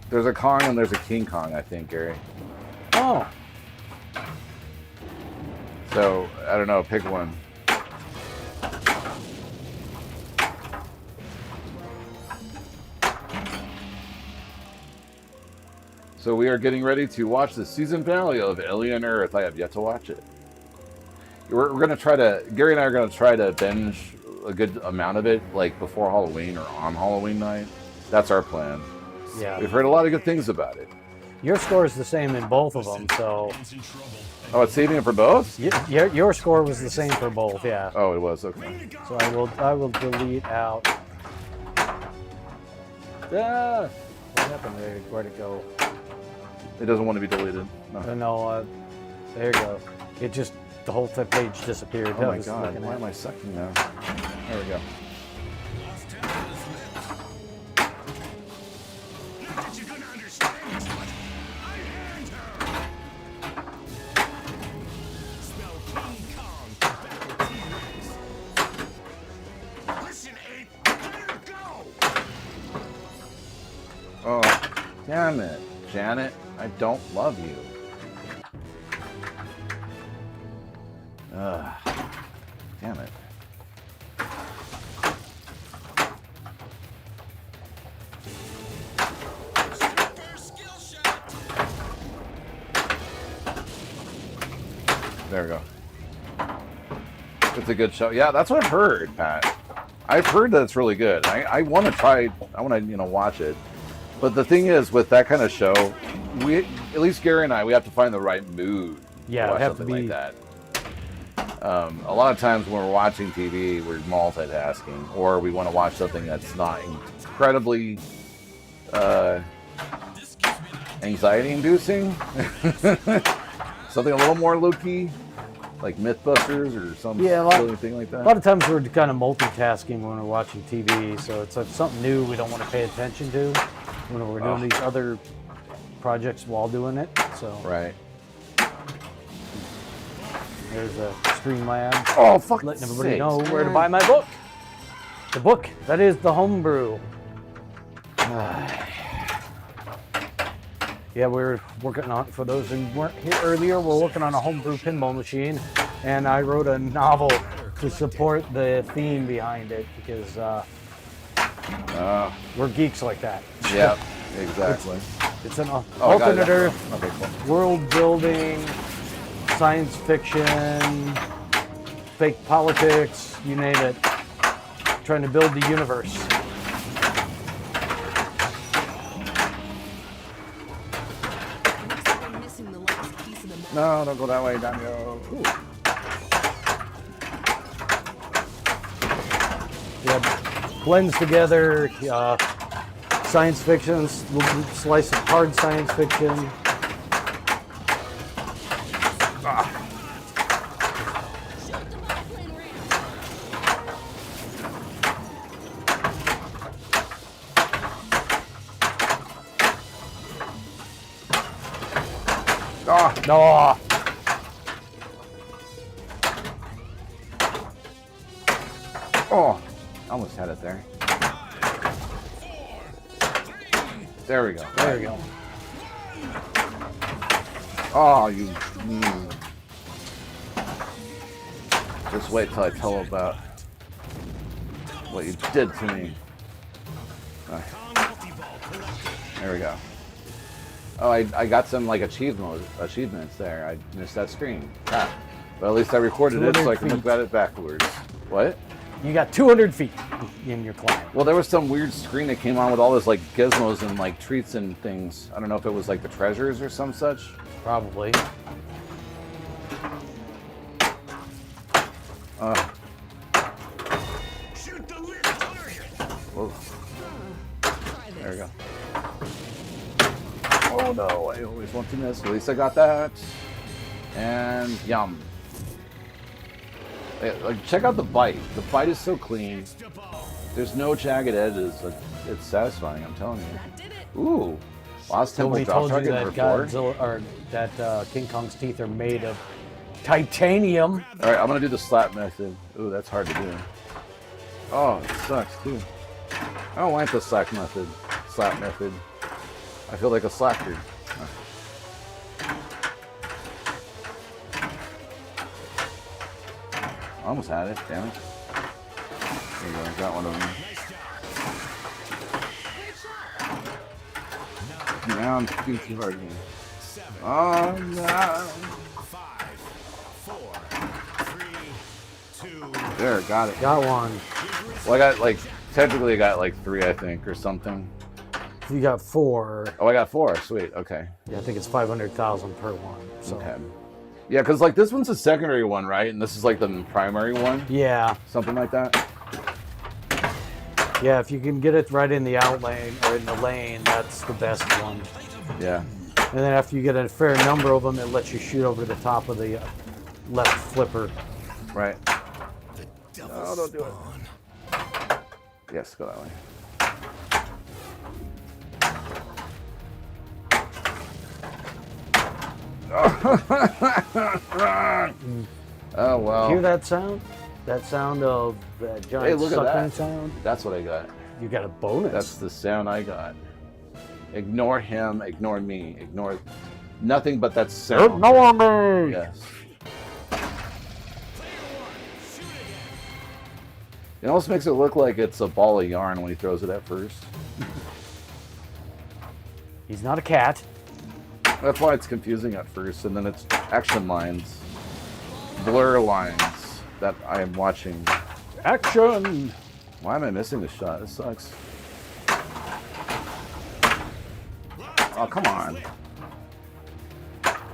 There's a Kong and there's a King Kong, I think, Gary. Oh, So, I don't know, pick one. So we are getting ready to watch the season finale of Alien Earth. I have yet to watch it. We're going to try to, Gary and I are going to try to binge a good amount of it, like before Halloween or on Halloween night. That's our plan. yeah. We've heard a lot of good things about it. Your score is the same in both of them, so Oh, it's saving it for both? your score was the same for both. Yeah. Oh, it was, okay. So I will delete out. Ah, what happened there? Where'd it go? It doesn't want to be deleted. No. No, there you go. It just the whole page disappeared. Oh I my was god, looking why at- am I sucking now? There we go. Not that you're gonna understand this, but I hand her. Spell King Kong to battle T-Rex. Listen, ape, let her go. Oh, damn it. Janet, I don't love you. Ugh. Damn it. Super skill shot. There we go. It's a good show. Yeah, that's what I've heard, Pat. I've heard that it's really good. I want to try, I want to, watch it. But the thing is, with that kind of show, at least Gary and I, we have to find the right mood Yeah, to it watch have to something like be- that. A lot of times when we're watching TV, we're multitasking, or we want to watch something that's not incredibly anxiety-inducing. Something a little more low-key, like Mythbusters or some silly thing like that. A lot of times we're kind of multitasking when we're watching TV, so it's like something new we don't want to pay attention to when we're doing these other projects while doing it. So Right. there's a Streamlab. Oh, fuck! Letting everybody know where to buy my book. The book that is the homebrew. Yeah, we're working on, for those who weren't here earlier, we're working on a homebrew pinball machine, and I wrote a novel to support the theme behind it because we're geeks like that. Yeah, exactly. It's an I got alternate it. Earth, Okay, cool. world building, science fiction, fake politics, you name it. Trying to build the universe. Looks like I'm missing the last piece of the map. No, don't go that way, Daniel. Ooh. Yeah, blends together science fiction, slice of hard science fiction. Shoot the biplane ramp. No. Oh, almost had it there. There we go. There you go. Oh, you. Just wait till I tell about what you did to me. There we go. Oh, I got some like achievements there. I missed that screen. Crap. But at least I recorded it so I can look at it backwards. What? You got 200 feet in your climb. Well, there was some weird screen that came on with all this like gizmos and like treats and things. I don't know if it was like the treasures or some such. Probably. Shoot the lit target. Whoa. Try this. There we go. Oh no, I always want to miss. At least I got that. And yum. Hey, like, check out the bite. The bite is so clean. There's no jagged edges. It's satisfying, I'm telling you. That did it. Ooh. Last Temple Nobody drop told you target that before. Godzilla or that King Kong's teeth are made of titanium. Alright, I'm gonna do the slap method. Ooh, that's hard to do. Oh, it sucks too. I don't like the slap method. I feel like a slacker. I almost had it, damn it. There you go, I got one of them. Great shot. Now I'm too hard again. Oh no. 5, 4, 3, 2. There, got it. Got one. Well, I got like, technically I got like 3, I think, or something. You got 4. Oh, I got 4, sweet, okay. Yeah, I think it's 500,000 per one. So. Okay. Yeah, because like this one's a secondary one, right? And this is like the primary one? Yeah. Something like that? Yeah, if you can get it right in the out lane or in the lane, that's the best one. Yeah. And then after you get a fair number of them, it lets you shoot over the top of the left flipper. Right. No, don't do it. Yes, go that way. Oh, well. Hear that sound? That sound of that giant Hey, look at sucking that. sound? That's what I got. You got a bonus. That's the sound I got. Ignore him, ignore me, ignore nothing but that sound. Ignore me! Yes. It almost makes it look like it's a ball of yarn when he throws it at first. He's not a cat. That's why it's confusing at first, and then it's action lines, blur lines that I am watching. Action! Why am I missing this shot? This sucks. Oh, come on.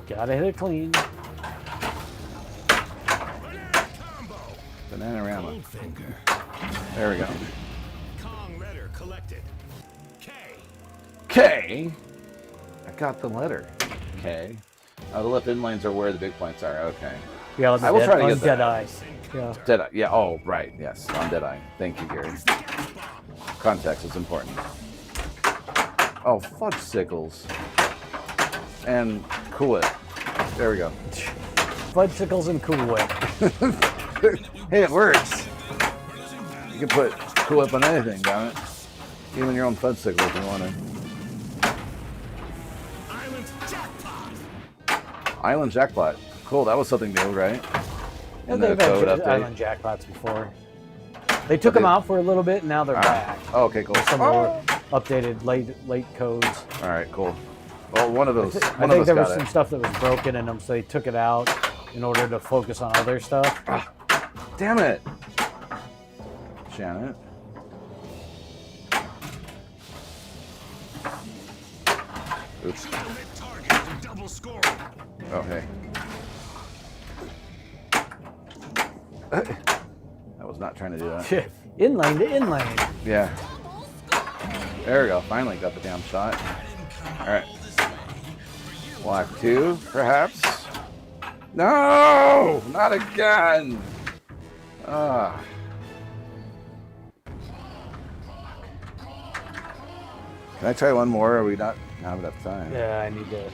Gotta hit it clean. Bananarama. Goldfinger. There we go. Kong letter collected. K. K. I got the letter. K. The left in lanes are where the big points are. Okay. Yeah, on I will try to on get that. Deadeye. Yeah. Deadeye. Yeah. Oh, right. Yes. On Deadeye. Thank you, Gary. Context is important. Oh, fudge sickles. And Cool It. There we go. Fudgesicles and Cool Whip. Hey, it works. You can put Cool Whip on anything, damn it. Even your own fudge sickle if you want to. Island jackpot. Island Jackpot. Cool. That was something new, right? Yeah, In the they've code had update. Island Jackpots before. They took them out for a little bit, and now they're back. Oh, okay, cool. Some more updated late codes. All right, cool. Well, one of those. I One of think us there was got some it. stuff that was broken in them, so they took it out in order to focus on other stuff. Damn it, Janet. Oops. Shoot the lit target for double scoring. Oh, hey. I was not trying to do that. Inlane to inlane. Yeah. There we go. Finally got the damn shot. All right. Block 2, perhaps. No, not again. Ah. Can I try one more? Or are we not have enough time? Yeah, I need to.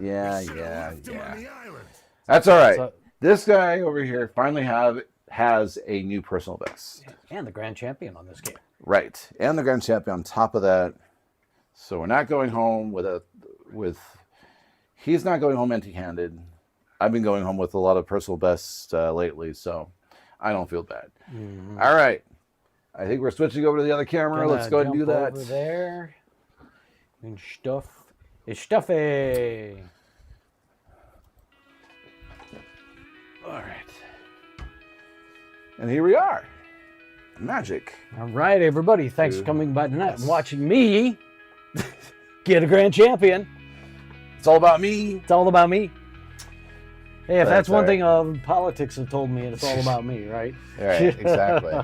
Yeah. Left him on the island. That's all right. So- This guy over here finally has a new personal best. And the grand champion on this game. Right. And the grand champion on top of that. So we're not going home he's not going home empty-handed. I've been going home with a lot of personal bests lately, so I don't feel bad. Mm-hmm. All right. I think we're switching over to the other camera. Let's go ahead and do that. Over there. And stuff is stuffy. All right. And here we are. Magic. All right, everybody. Thanks for Dude. coming by tonight and watching me get a grand champion. It's all about me. It's all about me. Hey, if that's That's one all thing politics have told me, it's all about me, right? All right, exactly.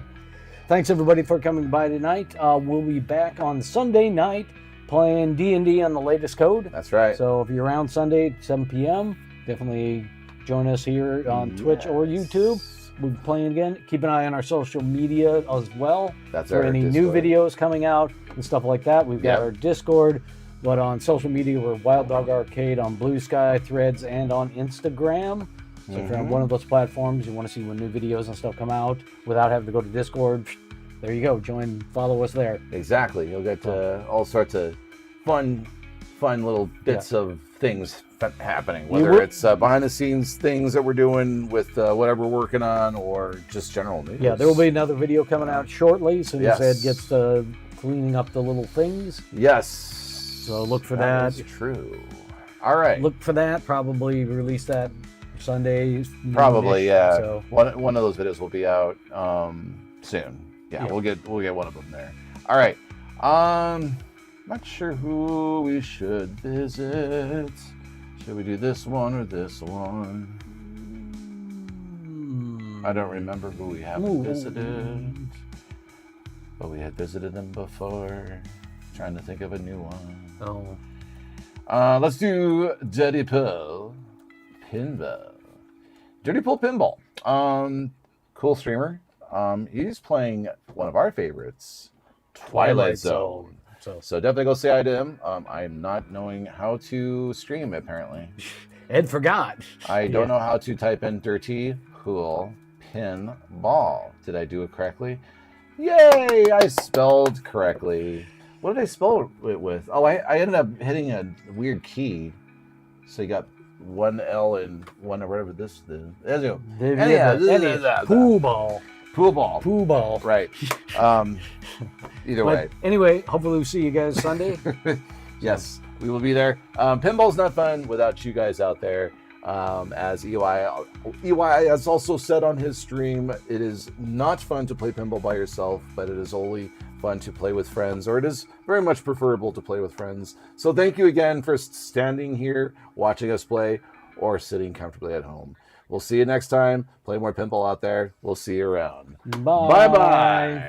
Thanks everybody for coming by tonight. We'll be back on Sunday night playing D&D on the latest code. That's right. So if you're around Sunday, 7 p.m., definitely join us here on Twitch or YouTube. We'll be playing again. Keep an eye on our social media as well. That's for our any new Discord. videos coming out and stuff like that. We've got Yep. our Discord, but on social media, we're Wild Dog Arcade on Blue Sky, Threads, and on Instagram. So if you're on one of those platforms, you want to see when new videos and stuff come out without having to go to Discord, there you go. Join, follow us there. Exactly. You'll get all sorts of fun little bits of things happening, whether will- it's behind the scenes things that we're doing with whatever we're working on or just general news. Yeah, there will be another video coming out shortly as soon as Yes. Ed gets to cleaning up the little things. Yes. So look for that. Is true. All right. Look for that. Probably release that Sunday. Probably, noonish. yeah. So One of those videos will be out soon. Yeah, Yeah. we'll get one of them there. All right. Not sure who we should visit. Should we do this one or this one? I don't remember who we haven't visited, but we had visited them before. Trying to think of a new one. Oh, Let's do Dirty Pull Pinball. Dirty Pull Pinball. Cool streamer. He's playing one of our favorites, Twilight Zone. So definitely go say hi to him. I'm not knowing how to stream apparently. Ed forgot. I don't know how to type in Dirty Pull Pinball. Did I do it correctly? Yay! I spelled correctly. What did I spell it with? Oh, I ended up hitting a weird key. So you got one L and one or whatever this is. There you go. Anyhow, Pool ball. Pool ball. Pool ball. Right. Either way. But anyway, hopefully we'll see you guys Sunday. Yes, we will be there. Pinball's not fun without you guys out there. As EY has also said on his stream, it is not fun to play pinball by yourself, but it is only fun to play with friends, or it is very much preferable to play with friends. So thank you again for standing here, watching us play, or sitting comfortably at home. We'll see you next time. Play more pinball out there. We'll see you around. Bye. Bye-bye.